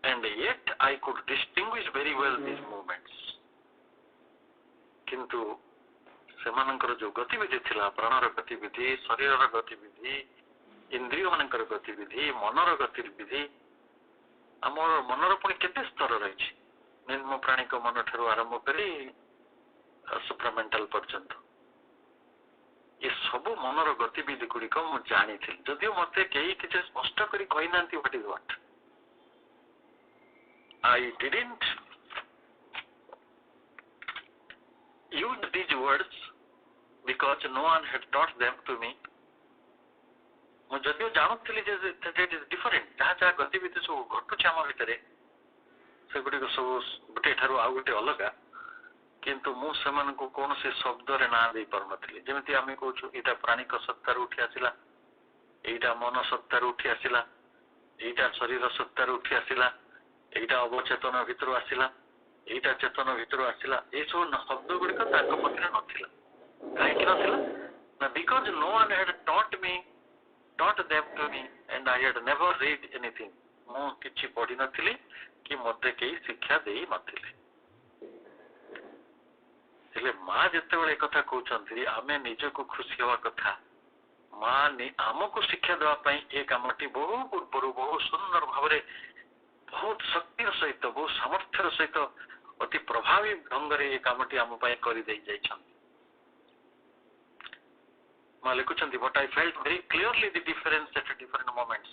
and yet I could distinguish very well these movements. କିନ୍ତୁ ସେମାନଙ୍କର ଯୋଉ ଗତିବିଧି ଥିଲା, ପ୍ରାଣର ଗତିବିଧି, ଶରୀରର ଗତିବିଧି, ଇନ୍ଦ୍ରିୟ ମାନଙ୍କର ଗତିବିଧି, ମନର ଗତିବିଧି, ଆମର ମନର ପୁଣି କେତେ ସ୍ତର ରହିଛି, ନିମ୍ନ ପ୍ରାଣିକ ମନ ଠାରୁ ଆରମ୍ଭ କରି सुप्रामेंटाल पर्यंत ये सब मनर गतिविधि गुड़िक मु जानी जदिव मत कई किसी स्पष्ट करी कही ना what is what I didn't use these words because no one had taught them to me. ମୁଁ ଯଦିଓ ଜାଣୁଥିଲି ଯେ that it is different ଯାହା ଯାହା ଗତିବିଧି ସବୁ ଘଟୁଛି ଆମ ଭିତରେ ସେଗୁଡ଼ିକ ସବୁ ଗୋଟେ ଠାରୁ ଆଉ ଗୋଟେ ଅଲଗା କିନ୍ତୁ ମୁଁ ସେମାନଙ୍କୁ କୌଣସି ଶବ୍ଦରେ ନାଁ ଦେଇ ପାରୁନଥିଲି ଯେମିତି ଆମେ କହୁଛୁ ଏଇଟା ପ୍ରାଣିକ ସତ୍ତାରୁ ଉଠି ଆସିଲା ଏଇଟା ମନ ସତ୍ତାରୁ ଉଠି ଆସିଲା ଏଇଟା ଶରୀର ସତ୍ତାରୁ ଉଠି ଆସିଲା ଏଇଟା ଅବଚେତନ ଭିତରୁ ଆସିଲା ଏଇଟା ଚେତନ ଭିତରୁ ଆସିଲା ଏସବୁ ଶବ୍ଦ ଗୁଡିକ ତାଙ୍କ ପାଖରେ ନଥିଲା କାହିଁକି ନଥିଲା ନା because no one had taught them to me and I had never read anything ମୁଁ କିଛି ପଢି ନଥିଲି କି ମୋତେ କେହି ଶିକ୍ଷା ଦେଇ ନଥିଲେ ହେଲେ ମା ଯେତେବେଳେ କଥା କହୁଛନ୍ତି ଆମେ ନିଜକୁ ଖୁସି ହେବା କଥା ମା ଆମକୁ ଶିକ୍ଷା ଦେବା ପାଇଁ ଏ କାମଟି ବହୁ ପୂର୍ବରୁ ବହୁ ସୁନ୍ଦର ଭାବରେ ବହୁତ ଶକ୍ତିର ସହିତ ବହୁତ ସାମର୍ଥ୍ୟର ସହିତ ଅତି ପ୍ରଭାବୀ ଢଙ୍ଗରେ ଏ କାମଟି ଆମ ପାଇଁ କରିଦେଇ ଯାଇଛନ୍ତି ମା ଲେଖୁଛନ୍ତି but I felt very clearly the difference at different moments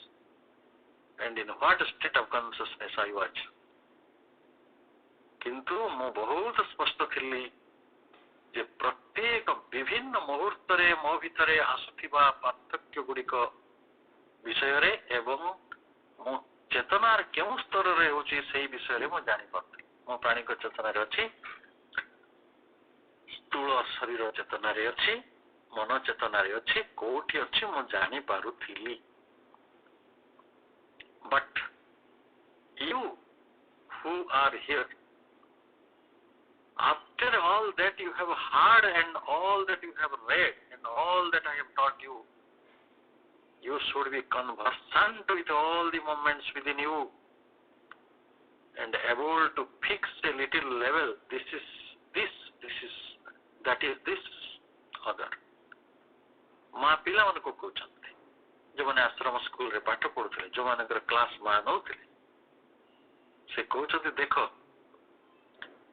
and in what state of consciousness I was କିନ୍ତୁ ମୁଁ ବହୁତ ସ୍ପଷ୍ଟ ଥିଲି ଯେ ପ୍ରତ୍ୟେକ ବିଭିନ୍ନ ମୁହୂର୍ତ୍ତରେ ମୋ ଭିତରେ ଆସୁଥିବା ପାର୍ଥକ୍ୟ ଗୁଡିକ ବିଷୟରେ ଏବଂ ମୁଁ ଚେତନାର କେଉଁ ସ୍ତରରେ ହେଉଛି ସେଇ ବିଷୟରେ ମୁଁ ଜାଣିପାରୁଥିଲି ମୋ ପ୍ରାଣିକ ଚେତନାରେ ଅଛି ସ୍ଥୂଳ ଶରୀର ଚେତନାରେ ଅଛି ମନ ଚେତନାରେ ଅଛି କୋଉଠି ଅଛି ମୁଁ ଜାଣିପାରୁଥିଲି but you who are here after all that you have heard and all that you have read and all that I have taught you you should be conversant with all the moments within you and able to fix a little level this is that is this other ମା ପିଲାମାନଙ୍କୁ କହୁଛନ୍ତି ଯେଉଁମାନେ ଆଶ୍ରମ ସ୍କୁଲରେ ପାଠ ପଢୁଥିଲେ ଯେଉଁମାନଙ୍କର class ମା ନଉଥିଲେ ସେ କହୁଛନ୍ତି ଦେଖ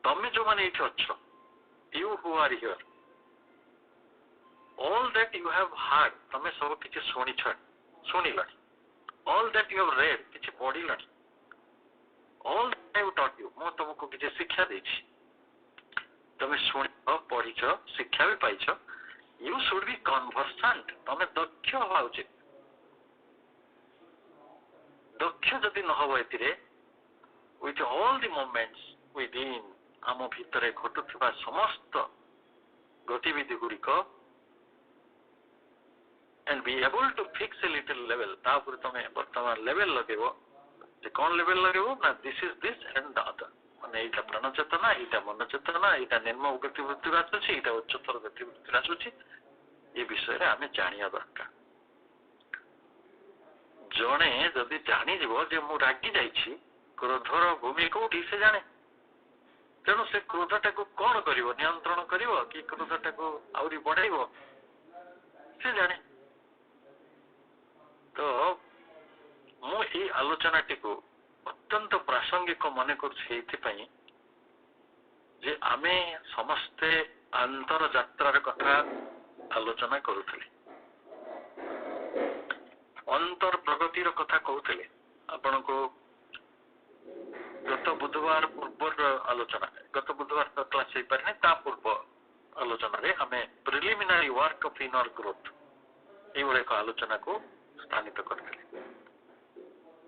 ତମେ ଯେଉଁମାନେ ଏଇଠି ଅଛ you who are here all that you have heard ତମେ ସବୁ କିଛି ଶୁଣିଲଣି all that you have read କିଛି ପଢିଲଣି all that I have taught you ମୁଁ ତମକୁ କିଛି ଶିକ୍ଷା ଦେଇଛି ତମେ ଶୁଣିଛ ପଢିଛ ଶିକ୍ଷା ବି ପାଇଛ you should be conversant ତମେ ଦକ୍ଷ ହବା ଉଚିତ ଦକ୍ଷ ଯଦି ନ ହବ ଏଥିରେ with all the moments within ଆମ ଭିତରେ ଘଟୁଥିବା ସମସ୍ତ ଗତିବିଧି ଗୁଡିକ and be able to fix a little level ତାପରେ ତମେ ବର୍ତ୍ତମାନ ଲେଭେଲ ଲଗେଇବ ଯେ କଣ ଲେଭେଲ ଲଗେଇବ ନା this is this and the other ମାନେ ଏଇଟା ପ୍ରାଣ ଚେତନା ଏଇଟା ମନ ଚେତନା ଏଇଟା ନିର୍ମମ ଗତିବୃତ୍ତିରେ ଆସୁଛି ଏଇଟା ଉଚ୍ଚତର ଗତିବୃତ୍ତିରେ ଆସୁଛି ଏ ବିଷୟରେ ଆମେ ଜାଣିବା ଦରକାର ଜଣେ ଯଦି ଜାଣିଯିବ ଯେ ମୁଁ ରାଗି ଯାଇଛି କ୍ରୋଧର ଭୂମି କୋଉଠି ସେ ଜାଣେ ତେଣୁ ସେ କ୍ରୋଧଟାକୁ କଣ କରିବ ନିୟନ୍ତ୍ରଣ କରିବ କି କ୍ରୋଧଟାକୁ ଆହୁରି ବଢାଇବ ସେ ଜାଣେ ତ ମୁଁ ଏଇ ଆଲୋଚନାଟିକୁ ଅତ୍ୟନ୍ତ ପ୍ରାସଙ୍ଗିକ ମନେ କରୁଛି ଏଇଥିପାଇଁ ଯେ ଆମେ ସମସ୍ତେ ଅନ୍ତର୍ଯାତ୍ରାର କଥା ଆଲୋଚନା କରୁଥିଲେ ଅନ୍ତର ପ୍ରଗତିର କଥା କହୁଥିଲେ ଆପଣଙ୍କୁ ଗତ ବୁଧବାର ପୂର୍ବର ଆଲୋଚନା ଗତ ବୁଧବାର ତ କ୍ଲାସ ହେଇପାରିନି ତା ପୂର୍ବ ଆଲୋଚନାରେ ଆମେ preliminary work of inner growth ଏଇଭଳି ଏକ ଆଲୋଚନାକୁ ସ୍ଥାନିତ କରିଥିଲେ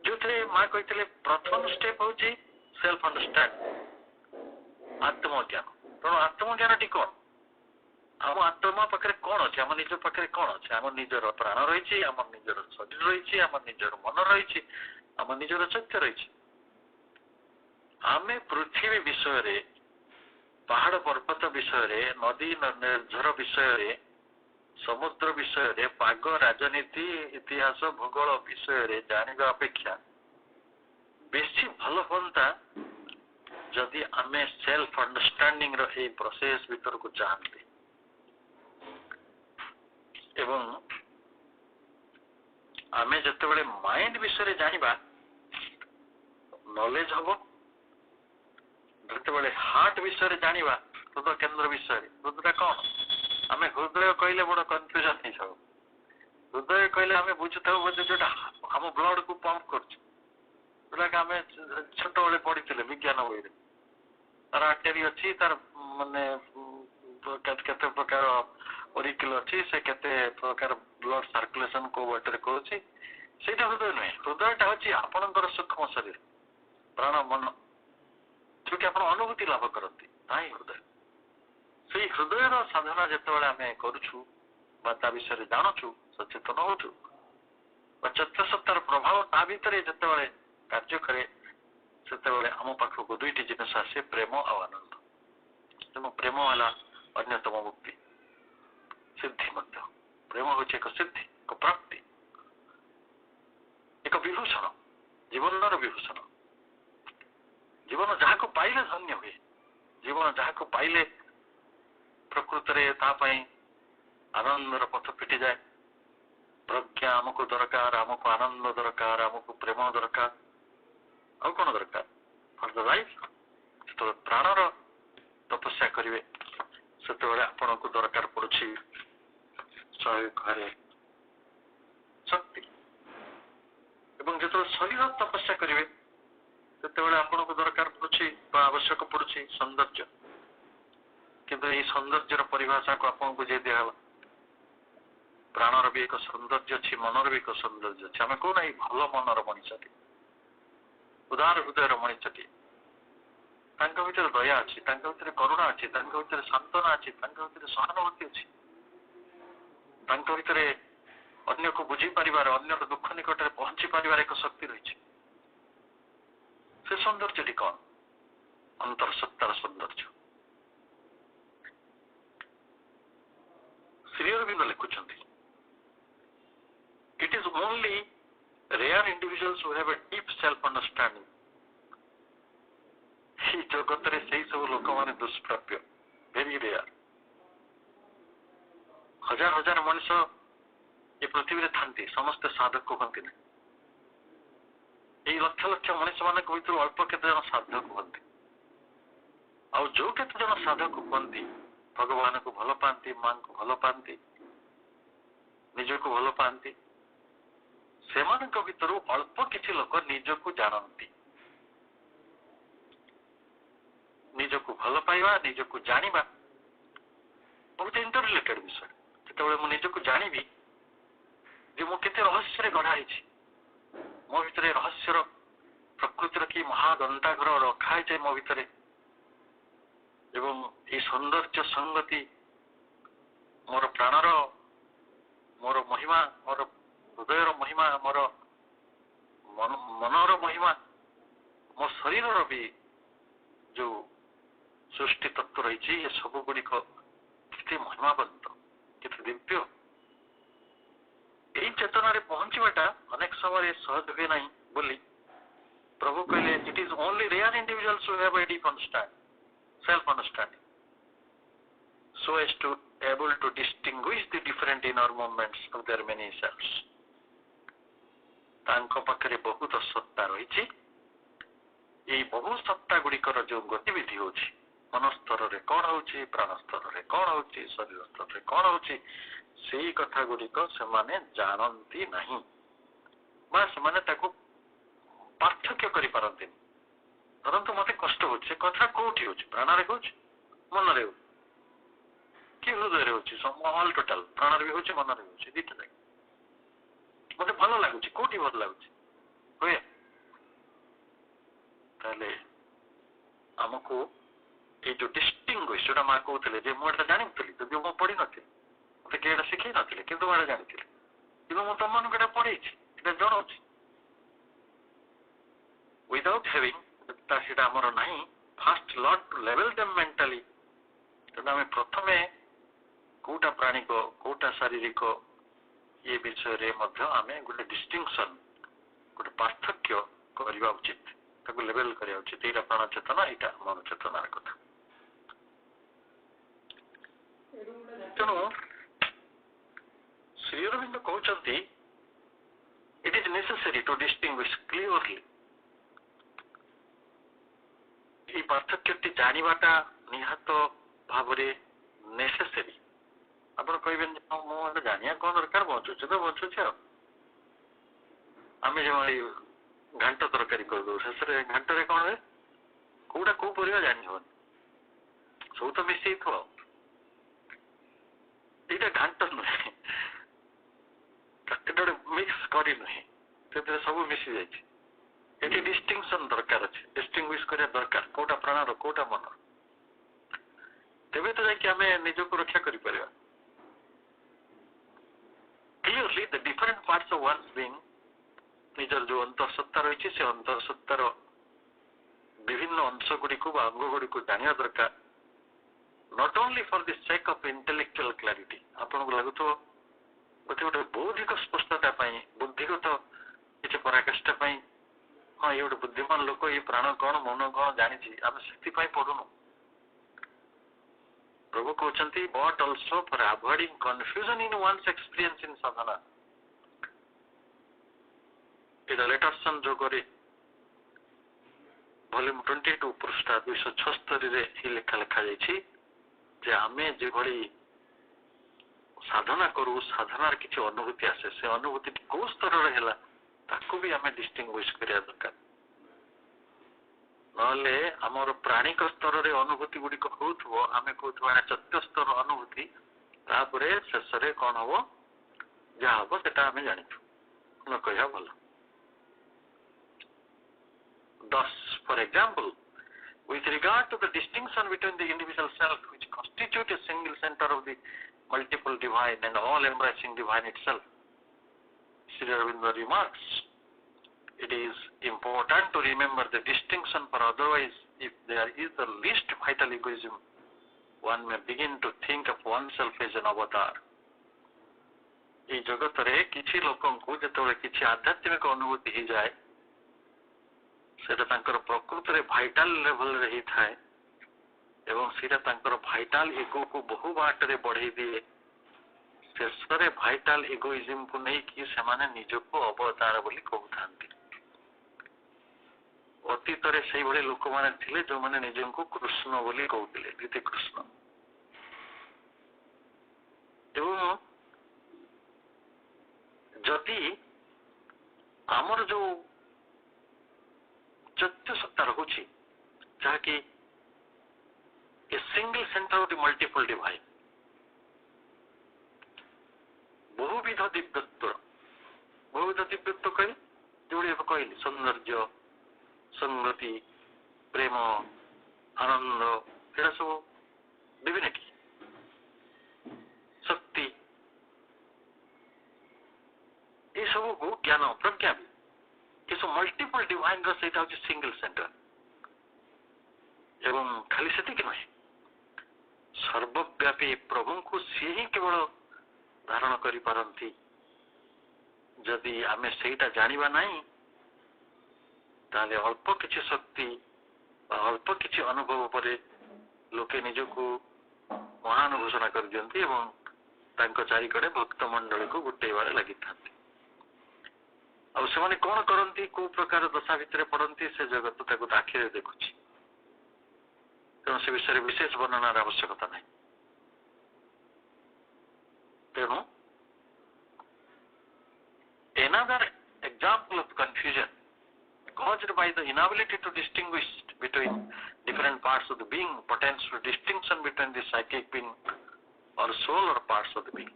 ଯୋଉଥିରେ ମା କହିଥିଲେ ପ୍ରଥମ ଷ୍ଟେପ ହଉଛି ସେଲ୍ଫ ଅଣ୍ଡରଷ୍ଟାଣ୍ଡ ଆତ୍ମଜ୍ଞାନ ତେଣୁ ଆତ୍ମଜ୍ଞାନଟି କଣ ଆମ ଆତ୍ମା ପାଖରେ କଣ ଅଛି ଆମ ନିଜ ପାଖରେ କଣ ଅଛି ଆମ ନିଜର ପ୍ରାଣ ରହିଛି ଆମ ନିଜର ଶରୀର ରହିଛି ଆମ ନିଜର ମନ ରହିଛି ଆମ ନିଜର ଚୈତ୍ୟ ରହିଛି ଆମେ ପୃଥିବୀ ବିଷୟରେ ପାହାଡ ପର୍ବତ ବିଷୟରେ ନଦୀ ନିର୍ଝର ବିଷୟରେ ସମୁଦ୍ର ବିଷୟରେ ପାଗ ରାଜନୀତି ଇତିହାସ ଭୂଗୋଳ ବିଷୟରେ ଜାଣିବା ଅପେକ୍ଷା ବେଶୀ ଭଲ ହୁଅନ୍ତା ଯଦି ଆମେ ସେଲ୍ଫ ଅଣ୍ଡରଷ୍ଟାଣ୍ଡିଂ ର ଏଇ ପ୍ରୋସେସ ଭିତରକୁ ଯାଆନ୍ତି ଏବଂ ଆମେ ଯେତେବେଳେ ମାଇଣ୍ଡ ବିଷୟରେ ଜାଣିବା ନଲେଜ ହବ ଯେତେବେଳେ ହାର୍ଟ ବିଷୟରେ ଜାଣିବା हृदय केन्द्र विषय हृदय कौन आम हृदय कहले बड़ कन्फ्यूजन हो जाऊ हृदय कहले आम बुझुता बोधे जो आम ब्लड को पंप करुटा आम छोट बड़े पढ़ी विज्ञान बही तार आर्टेरी अच्छी तार माने केते प्रकार ओरिकल अच्छी से केते प्रकार ब्लड सर्कुलेशन को वाटर करुच्ची ସେଇଟା ହୃଦୟ ନୁହେଁ ହୃଦୟଟା ହଉଛି ଆପଣଙ୍କର ସୂକ୍ଷ୍ମ ଶରୀର ପ୍ରାଣ ମନ ଯୋଉଠି ଆପଣ ଅନୁଭୂତି ଲାଭ କରନ୍ତି ତାହା ହିଁ ହୃଦୟ ସେଇ ହୃଦୟର ସାଧନା ଯେତେବେଳେ ଆମେ କରୁଛୁ ବା ତା ବିଷୟରେ ଜାଣୁଛୁ ସଚେତନ ହଉଛୁ ବା ଚୈତ୍ର ସତ୍ତାର ପ୍ରଭାବ ତା ଭିତରେ ଯେତେବେଳେ କାର୍ଯ୍ୟ କରେ ସେତେବେଳେ ଆମ ପାଖକୁ ଦୁଇଟି ଜିନିଷ ଆସେ ପ୍ରେମ ଆଉ ଆନନ୍ଦ ତେଣୁ ପ୍ରେମ ହେଲା ଅନ୍ୟତମ ମୁକ୍ତି ସିଦ୍ଧି ମଧ୍ୟ ପ୍ରେମ ହଉଛି ଏକ ସିଦ୍ଧି ଏକ ପ୍ରାପ୍ତି ଏକ ବିଭୂଷଣ ଜୀବନର ବିଭୂଷଣ ଜୀବନ ଯାହାକୁ ପାଇଲେ ଧନ୍ୟ ହୁଏ ଜୀବନ ଯାହାକୁ ପାଇଲେ ପ୍ରକୃତରେ ତା ପାଇଁ ଆନନ୍ଦର ପଥ ଫିଟିଯାଏ ପ୍ରଜ୍ଞା ଆମକୁ ଦରକାର ଆମକୁ ଆନନ୍ଦ ଦରକାର ଆମକୁ ପ୍ରେମ ଦରକାର ଆଉ କଣ ଦରକାର ଫର ଦ ଲାଇଫ ଯେତେବେଳେ ପ୍ରାଣର ତପସ୍ୟା କରିବେ ସେତେବେଳେ ଆପଣଙ୍କୁ ଦରକାର ପଡୁଛି ଘରେ ଶକ୍ତି ଏବଂ ଯେତେବେଳେ ଶରୀର ତପସ୍ୟା କରିବେ ସେତେବେଳେ ଆପଣଙ୍କୁ ଦରକାର ପଡୁଛି ବା ଆବଶ୍ୟକ ପଡୁଛି ସୌନ୍ଦର୍ଯ୍ୟ କିନ୍ତୁ ଏହି ସୌନ୍ଦର୍ଯ୍ୟର ପରିଭାଷାକୁ ଆପଣଙ୍କୁ ବୁଝେଇ ଦିଆହେବ ପ୍ରାଣର ବି ଏକ ସୌନ୍ଦର୍ଯ୍ୟ ଅଛି ମନର ବି ଏକ ସୌନ୍ଦର୍ଯ୍ୟ ଅଛି ଆମେ କହୁନା ଏଇ ଭଲ ମନର ମଣିଷଟି ଉଦାର ହୃଦୟର ମଣିଷଟି ତାଙ୍କ ଭିତରେ ଦୟା ଅଛି ତାଙ୍କ ଭିତରେ କରୁଣା ଅଛି ତାଙ୍କ ଭିତରେ ସାନ୍ତ୍ୱନା ଅଛି ତାଙ୍କ ଭିତରେ ସହାନୁଭୂତି ଅଛି ତାଙ୍କ ଭିତରେ ଅନ୍ୟକୁ ବୁଝିପାରିବାର ଅନ୍ୟର ଦୁଃଖ ନିକଟରେ ପହଞ୍ଚି ପାରିବାର ଏକ ଶକ୍ତି ରହିଛି ସେ ସୌନ୍ଦର୍ଯ୍ୟଟି କଣ ଅନ୍ତର୍ସତ୍ତାର ସୌନ୍ଦର୍ଯ୍ୟ ଶ୍ରୀ ଅରବିନ୍ଦ ଲେଖୁଛନ୍ତି it is only rare individuals who have a deep self understanding ଏହି ଜଗତରେ ସେଇ ସବୁ ଲୋକମାନେ ଦୁଷ୍ପ୍ରାପ୍ୟ ଭେରି ରେୟାର ହଜାର ହଜାର ମଣିଷ ଏ ପୃଥିବୀରେ ଥାନ୍ତି ସମସ୍ତେ ସାଧକ ହୁଅନ୍ତି ନାହିଁ ଏଇ ଲକ୍ଷ ଲକ୍ଷ ମଣିଷ ମାନଙ୍କ ଭିତରୁ ଅଳ୍ପ କେତେ ଜଣ ସାଧକ ହୁଅନ୍ତି ଆଉ ଯୋଉ କେତେ ଜଣ ସାଧକ ହୁଅନ୍ତି ଭଗବାନଙ୍କୁ ଭଲ ପାଆନ୍ତି ମାଙ୍କୁ ଭଲ ପାଆନ୍ତି ନିଜକୁ ଭଲ ପାଆନ୍ତି ସେମାନଙ୍କ ଭିତରୁ ଅଳ୍ପ କିଛି ଲୋକ ନିଜକୁ ଜାଣନ୍ତି ନିଜକୁ ଭଲ ପାଇବା ନିଜକୁ ଜାଣିବା ବହୁତ ଇଣ୍ଟରରିଲେଟେଡ ବିଷୟ ଯେତେବେଳେ ମୁଁ ନିଜକୁ ଜାଣିବି ଯେ ମୁଁ କେତେ ରହସ୍ୟରେ ଗଢା ହେଇଛି ମୋ ଭିତରେ ରହସ୍ୟର ପ୍ରକୃତିର କି ମହାଗନ୍ତାଘର ରଖା ହେଇଯାଏ ମୋ ଭିତରେ ଏବଂ এই ସୌନ୍ଦର୍ଯ୍ୟ ସଂଗତି ମୋର ପ୍ରାଣର ମୋର ମହିମା ମୋର ହୃଦୟର ମହିମା ମୋର ମନର ମହିମା ମୋ ଶରୀରର ବି ଯୋଉ ସୃଷ୍ଟି ତତ୍ତ୍ୱ ରହିଛି ଏ ସବୁ ଗୁଡିକ କେତେ ମହିମାବନ୍ତ କେତେ ଦିବ୍ୟ এই ଚେତନାରେ ପହଞ୍ଚିବାଟା ଅନେକ ସମୟରେ ସହଜ ହୁଏ ନାହିଁ ବୋଲି ପ୍ରଭୁ କହିଲେ ଇଟ୍ is only rare individuals who have a deep understanding self understanding so as to able to distinguish the different inner movements of their many selves ତାଙ୍କ ପାଖରେ ବହୁତ ସତ୍ତା ରହିଛି ଏଇ ବହୁ ସତ୍ତା ଗୁଡିକର ଯୋଉ ଗତିବିଧି ହଉଛି ମନ ସ୍ତରରେ କଣ ହଉଛି ପ୍ରାଣ ସ୍ତରରେ କଣ ହଉଛି ଶରୀର ସ୍ତରରେ କଣ ହଉଛି ସେଇ କଥା ଗୁଡିକ ସେମାନେ ଜାଣନ୍ତି ନାହିଁ ବା ସେମାନେ ତାକୁ ପାର୍ଥକ୍ୟ କରିପାରନ୍ତିନି ଧରନ୍ତୁ ମତେ କଷ୍ଟ ହଉଛି ସେ କଥା କୋଉଠି ହଉଛି ପ୍ରାଣରେ ହଉଛି ମନରେ ହଉଛି କି ହୃଦୟରେ ହଉଛି ଅଲ୍ ଟୋଟାଲ ପ୍ରାଣରେ ବି ହଉଛି ମନରେ ହଉଛି ଦିଟା ଯାକ ମତେ ଭଲ ଲାଗୁଛି କୋଉଠି ଭଲ ଲାଗୁଛି ହୁଏ ତାହେଲେ ଆମକୁ ଏଇ ଯୋଉ ଡିଷ୍ଟିଂଗୁଇଶ ଯୋଉଟା ମା କହୁଥିଲେ ଯେ ମୁଁ ଏଇଟା ଜାଣିଥିଲି ଯଦି ମୁଁ ପଢିନଥିଲି ମତେ କିଏ ଏଇଟା ଶିଖେଇ ନଥିଲେ କିନ୍ତୁ ମୁଁ ଏଇଟା ଜାଣିଥିଲି କିନ୍ତୁ ମୁଁ ତମମାନଙ୍କୁ ଏଇଟା ପଢେଇଛି ଏଇଟା ଜଣାଉଛି without having ସେଟା ଆମର ନାହିଁ first learn to level them mentally ତେଣୁ ଆମେ ପ୍ରଥମେ କୋଉଟା ପ୍ରାଣିକ କୋଉଟା ଶାରୀରିକ ଏ ବିଷୟରେ ମଧ୍ୟ ଆମେ ଗୋଟେ ଡିଷ୍ଟିଂସନ ଗୋଟେ ପାର୍ଥକ୍ୟ କରିବା ଉଚିତ ତାକୁ ଲେଭେଲ କରିବା ଉଚିତ ଏଇଟା ପ୍ରାଣ ଚେତନା ଏଇଟା ମନ ଚେତନାର କଥା ତେଣୁ ଶ୍ରୀ ଅରବିନ୍ଦ କହୁଛନ୍ତି it is necessary to distinguish clearly ଏଇ ପାର୍ଥକ୍ୟଟି ଜାଣିବାଟା ନିହାତ भाव नेसेसरी ଆପଣ କହିବେନି ମୁଁ ଜାଣିବା କଣ ଦରକାର ବଞ୍ଚୁଛି ତ ବଞ୍ଚୁଛି ଆଉ ଆମେ ଯେଭଳି ଘାଣ୍ଟ ତରକାରୀ କରିଦଉ ଶେଷରେ ଘାଣ୍ଟରେ କଣ ହୁଏ କୋଉଟା କୋଉ ପରିବା ଜାଣି ହବନି ସବୁ ତ ମିଶେଇଥିବ ଏଇଟା ଘାଣ୍ଟ ନୁହେଁ ଏଟା ଗୋଟେ ମିକ୍ସ କରି ନୁହେଁ ସେଥିରେ ସବୁ ମିଶି ଯାଇଛି ଏଠି ଡିଷ୍ଟିଂସନ ଦରକାର ଅଛି ଡିଷ୍ଟିଂଗୁଇଶ କରିବା ଦରକାର କୋଉଟା ପ୍ରାଣର କୋଉଟା ମନର ତେବେ ତ ଯାଇକି ଆମେ ନିଜକୁ ରକ୍ଷା କରିପାରିବା clearly the different parts of one's being ନିଜର ଯୋଉ ଅନ୍ତଃସତ୍ତା ରହିଛି ସେ ଅନ୍ତଃସତ୍ତାର ବିଭିନ୍ନ ଅଂଶ ଗୁଡିକୁ ବା ଅଙ୍ଗ ଗୁଡିକୁ ଜାଣିବା ଦରକାର not only for the sake of intellectual clarity ଆପଣଙ୍କୁ ଲାଗୁଥିବ ଗୋଟେ ବୌଦ୍ଧିକ ସ୍ପଷ୍ଟତା ପାଇଁ ବୁଦ୍ଧିଗତ କିଛି ପରାକାଷ୍ଠା ପାଇଁ ହଁ ଇଏ ଗୋଟେ ବୁଦ୍ଧିମାନ ଲୋକ ଏ ପ୍ରାଣ କଣ ମନ କଣ ଜାଣିଛି ଆମେ ସେଥିପାଇଁ ପଢୁନୁ ପ୍ରଭୁ କହୁଛନ୍ତି but also for avoiding confusion in one's experience in sadhana ଏଇଟା ଲେଟରସନ ଯୋଗରେ ଭଲ୍ୟୁମ 22 ପୃଷ୍ଠା 276 ରେ ହିଁ ଲେଖାଯାଇଛି ଯେ ଆମେ ଯେଭଳି ସାଧନା କରୁ ସାଧନାର କିଛି ଅନୁଭୂତି ଆସେ ସେ ଅନୁଭୂତି କୋଉ ସ୍ତରରେ ହେଲା ତାକୁ ବି ଆମେ ଡିଷ୍ଟିଂଗୁଇଶ କରିବା ଦରକାର ନହେଲେ ଆମର ପ୍ରାଣିକ ସ୍ତରରେ ଅନୁଭୂତି ଗୁଡିକ ହଉଥିବ ଆମେ କହୁଥିବା ଚତ୍ୟ ସ୍ତର ଅନୁଭୂତି ତାପରେ ଶେଷରେ କଣ ହବ ଯାହା ହବ ସେଟା ଆମେ ଜାଣିଛୁ ନ କହିବା ଭଲ thus for example with regard to the distinction between the individual self which constitute a single center of the multiple divine and all embracing divine itself Sri Aurobindo remarks it is important to remember the distinction for otherwise if there is the least vital egoism one may begin to think of oneself as an avatar এই জগତରେ କିଛି ଲୋକଙ୍କୁ ଯେତେବେଳେ କିଛି ଆଧ୍ୟାତ୍ମିକ ଅନୁଭୂତି ହେଇଯାଏ ସେଟା ତାଙ୍କର ପ୍ରକୃତରେ ଭାଇଟାଲ ଲେଭେଲରେ ହେଇଥାଏ ଏବଂ ସେଟା ତାଙ୍କର ଭାଇଟାଲ ଇଗୋକୁ ବହୁ ବାଟରେ ବଢେଇ ଦିଏ ଶେଷରେ ଭାଇଟାଲ ଇଗୋଇଜିମକୁ ନେଇକି ସେମାନେ ନିଜକୁ ଅବତାର ବୋଲି କହୁଥାନ୍ତି ଅତୀତରେ ସେଇଭଳି ଲୋକମାନେ ଥିଲେ ଯୋଉମାନେ ନିଜକୁ କୃଷ୍ଣ ବୋଲି କହୁଥିଲେ ଗୀତେ କୃଷ୍ଣ ଏବଂ ଯଦି ଆମର ଯୋଉ ଚତ୍ୟ ସତ୍ତା ରହୁଛି ଯାହାକି a single centre of the multiple divine ବହୁବିଧ ଦିବ୍ୟତ୍ୱ କହିଲେ ଯୋଉଠି ଏବେ କହିଲି ସୌନ୍ଦର୍ଯ୍ୟ ସଂଗତି ପ୍ରେମ ଆନନ୍ଦ ଏଟା ସବୁ ଡିଭିନିଟି ଶକ୍ତି এই ସବୁକୁ ଜ୍ଞାନ ପ୍ରଜ୍ଞା ବି ଏସବୁ ମଲ୍ଟିପଲ ଡିଭାଇନ ର ସେଇଟା ହଉଛି ସିଙ୍ଗଲ ସେଣ୍ଟର ଏବଂ ଖାଲି ସେତିକି ନୁହେଁ ସର୍ବବ୍ୟାପୀ ପ୍ରଭୁଙ୍କୁ ସିଏ ହିଁ କେବଳ ଧାରଣ କରିପାରନ୍ତି ଯଦି ଆମେ ସେଇଟା ଜାଣିବା ନାହିଁ ତାହେଲେ ଅଳ୍ପ କିଛି ଶକ୍ତି ବା ଅଳ୍ପ କିଛି ଅନୁଭବ ପରେ ଲୋକେ ନିଜକୁ ମହାନ ଘୋଷଣା କରିଦିଅନ୍ତି ଏବଂ ତାଙ୍କ ଚାରିକଡେ ଭକ୍ତ ମଣ୍ଡଳୀକୁ ଗୋଟେଇବାରେ ଲାଗିଥାନ୍ତି ଆଉ ସେମାନେ କଣ କରନ୍ତି କୋଉ ପ୍ରକାର ଦଶା ଭିତରେ ପଡନ୍ତି ସେ ଜଗତ ତାକୁ ଆଖିରେ ଦେଖୁଛି ତେଣୁ ସେ ବିଷୟରେ ବିଶେଷ ବର୍ଣ୍ଣନାର ଆବଶ୍ୟକତା ନାହିଁ ତେଣୁ another example of confusion caused by the inability to distinguish between different parts of the being pertains to distinction between the psychic being or soul or parts of the being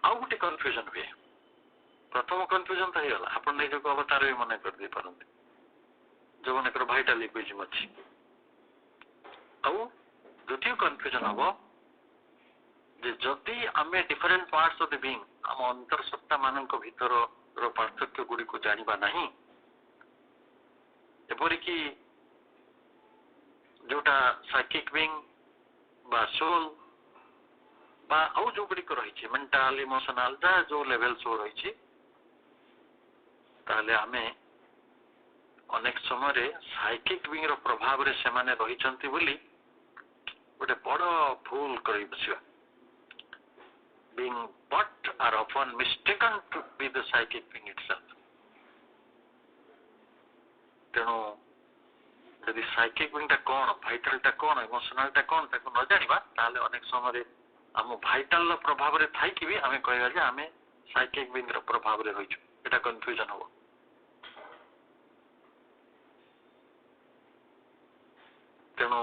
ଆଉ ଗୋଟେ କନଫ୍ୟୁଜନ ହୁଏ ପ୍ରଥମ confusion ତ ହେଇଗଲା ଆପଣ ନିଜକୁ ଅବତାର ବି ମନେ କରିଦେଇ ପାରନ୍ତି ଯୋଉମାନଙ୍କର ଭାଇଟାଲ ଇଗୋଇଜିମ ଅଛି ଆଉ ଦ୍ୱିତୀୟ କନଫ୍ୟୁଜନ ହବ ଯେ ଯଦି ଆମେ different parts of the being ଆମ ଅନ୍ତର୍ସତ୍ତା ମାନଙ୍କ ଭିତରର ପାର୍ଥକ୍ୟ ଗୁଡିକୁ ଜାଣିବା ନାହିଁ ଏପରିକି ଯୋଉଟା ସାଇକିକ ବିଙ୍ଗ ବା ସୋଲ ବା ଆଉ ଯୋଉ ଗୁଡିକ ରହିଛି ମେଣ୍ଟାଲ ଇମୋସନାଲ ଯାହା ଯୋଉ ଲେଭେଲ ସବୁ ରହିଛି ତାହେଲେ ଆମେ ଅନେକ ସମୟରେ ସାଇକିକ ବିଙ୍ଗ ର ପ୍ରଭାବରେ ସେମାନେ ରହିଛନ୍ତି ବୋଲି ଗୋଟେ ବଡ ଭୁଲ କରି ବସିବା being but are often mistaken to be the psychic being itself ତେଣୁ यदि साइकिक विंगटा कौन भाइटालटा कौन इमोशनालटा कौन ताको न जानिबा ताले अनेक समय आम भाइटाल प्रभाव रे थाई कि भी आमे कहबा जे आमे साइकिक विंग रो प्रभाव रे होइछु एटा कंफ्यूजन हो तेणु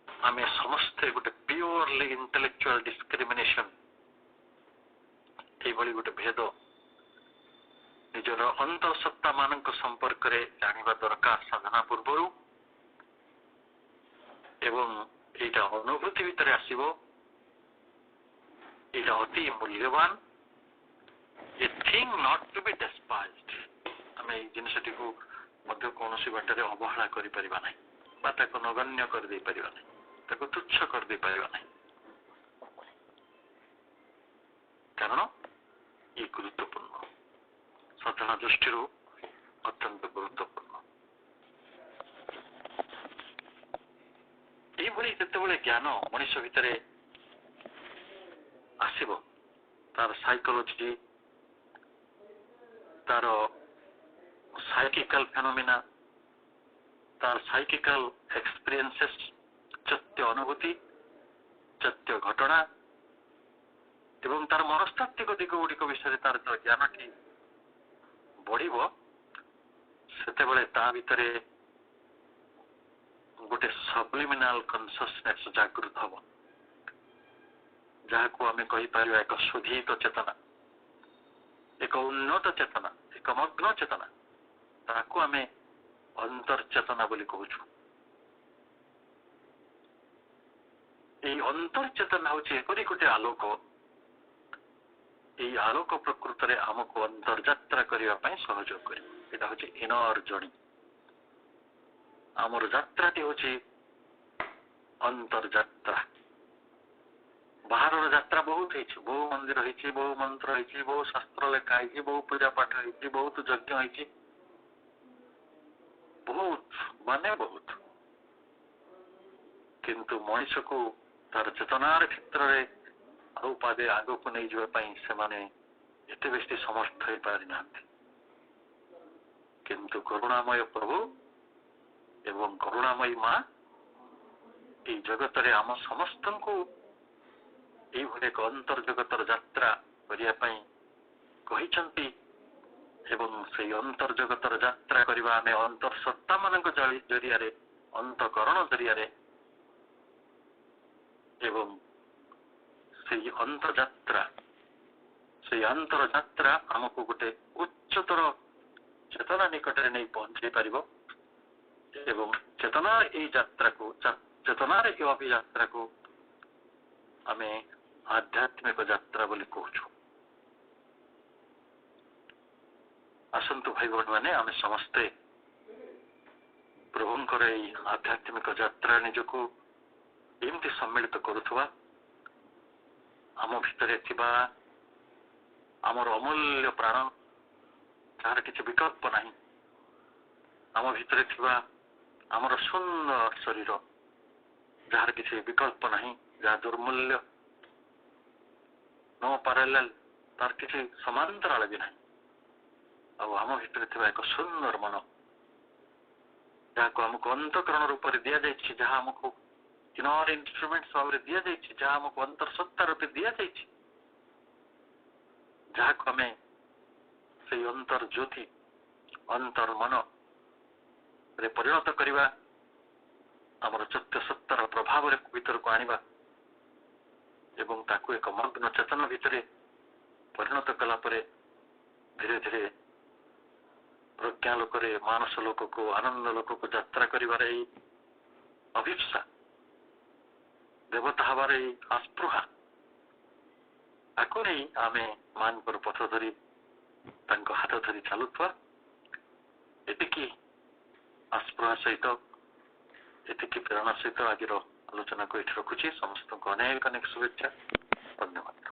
आमे समस्ते गोटे प्योरली इंटेलेक्चुअल डिस्क्रिमिनेशन एभली गोटे भेद निजर अंतरसत्ता मानक संपर्क रे जानिबा दरकार साधना पूर्व एवं एटा अनुभूति भितर आसीबो एटा अति मूल्यवान a thing not to be despised आमे ए जिनसटी को मध्य कोनोसी बाटरे अवहेला करि परिबा नै बा ताको नगण्य कर दे परिबा नै ताको तुच्छ कर दे परिबा नै कारण ये गुरुत्वपूर्ण साधना दृष्टि अत्यंत गुरुत्वपूर्ण ये ज्ञान मनुष्य भितर आसब तार साइकोलॉजी तार साइकिकल फेनोमेना तार साइकिकल एक्सपीरियंसेस सत्य अनुभूति सत्य घटना एवं तार मनस्तात्विक दिग गुड़िक विषय तार जो ज्ञान टी बढ़ से ता भितर गोटे सबलिमिनाल कन्सियसनेस जागृत हम जहाँ को आम कहीपर एक शोधित चेतना एक उन्नत चेतना एक मग्न चेतना ताकू आम अंतर्चेतना बोली कहूँ ये अंतर्चेतना हूँ एपरी गोटे आलोक ये आलोक प्रकृत में आमको अंतर्यात्रा करने सहयोग कर हूँ इनर जर्नी आमर यात्राटी हूँ अंतर्यात्रा बाहर यात्रा बहुत है बहु मंदिर है बहु मंत्र है बहु शास्त्र लेखा है बहु पूजा पाठ है बहुत यज्ञ है बहुत माने बहुत किंतु मनुष्य को तार चेतनार क्षेत्र में आउ पादे आग को नहीं जावाई से एते बेसी समर्थ हो पारि ना किंतु करुणामय प्रभु एवं करुणामयी माँ ये जगत रे आम समस्त को ये एक अंतर्जगतर यात्रा करने कही एवं से अंतर्जगतर यात्रा करने आम अंतर्सत्ता मान जरिया अंतकरण जरिया एवं से अंतर्यात्रा से अंतरयात्रा आमको गोटे उच्चतर चेतना निकट में नहीं पहुंचे पार एवं चेतना यात्रा को चेतनार ये अभियात्रा को आम आध्यात्मिक यात्रा बोली कहूँ आसतु भाई भौणी मैंने आम समस्ते प्रभुंकर आध्यात्मिक यात्रा निजको एमती सम्मिलित करुवा आम भितर आमर अमूल्य प्राण जार किसी विकल्प नहीं आम भितर आमर सुंदर शरीर जार किसी विकल्प नहीं जहाँ दुर्मूल्य नो पैरेलल तार किसी समांतराल भी नहीं आम भितर एक सुंदर मन जहाँ को आमको अंतकरण रूप से दि जाए जहाँ आमको इनर इंस्ट्रूमेंट्स भाव में दि जाए जहाँ आमको अंतरसत्ता रूपे दि जाए जहाँ को आम से अंतर ज्योति अंतर मन रे परिणत करवा आमर सत्य सत्तार प्रभाव भीतर को आनिबा एवं ताकू एक मग्न चेतना भितर परिणत कला परे धीरे धीरे प्रज्ञा लोक मानस लोक को आनंद लोक को यात्रा करिवार अभिप्सा देवता हबार आस्पृहा ताकू नहीं आम मान पथ धरी हाथ धरी चलुवा एतिकी आस्पृहा सहित एतिकी प्रेरणा सहित आज आलोचना को ये रखुची समस्त को अनेक अनेक शुभेच्छा धन्यवाद।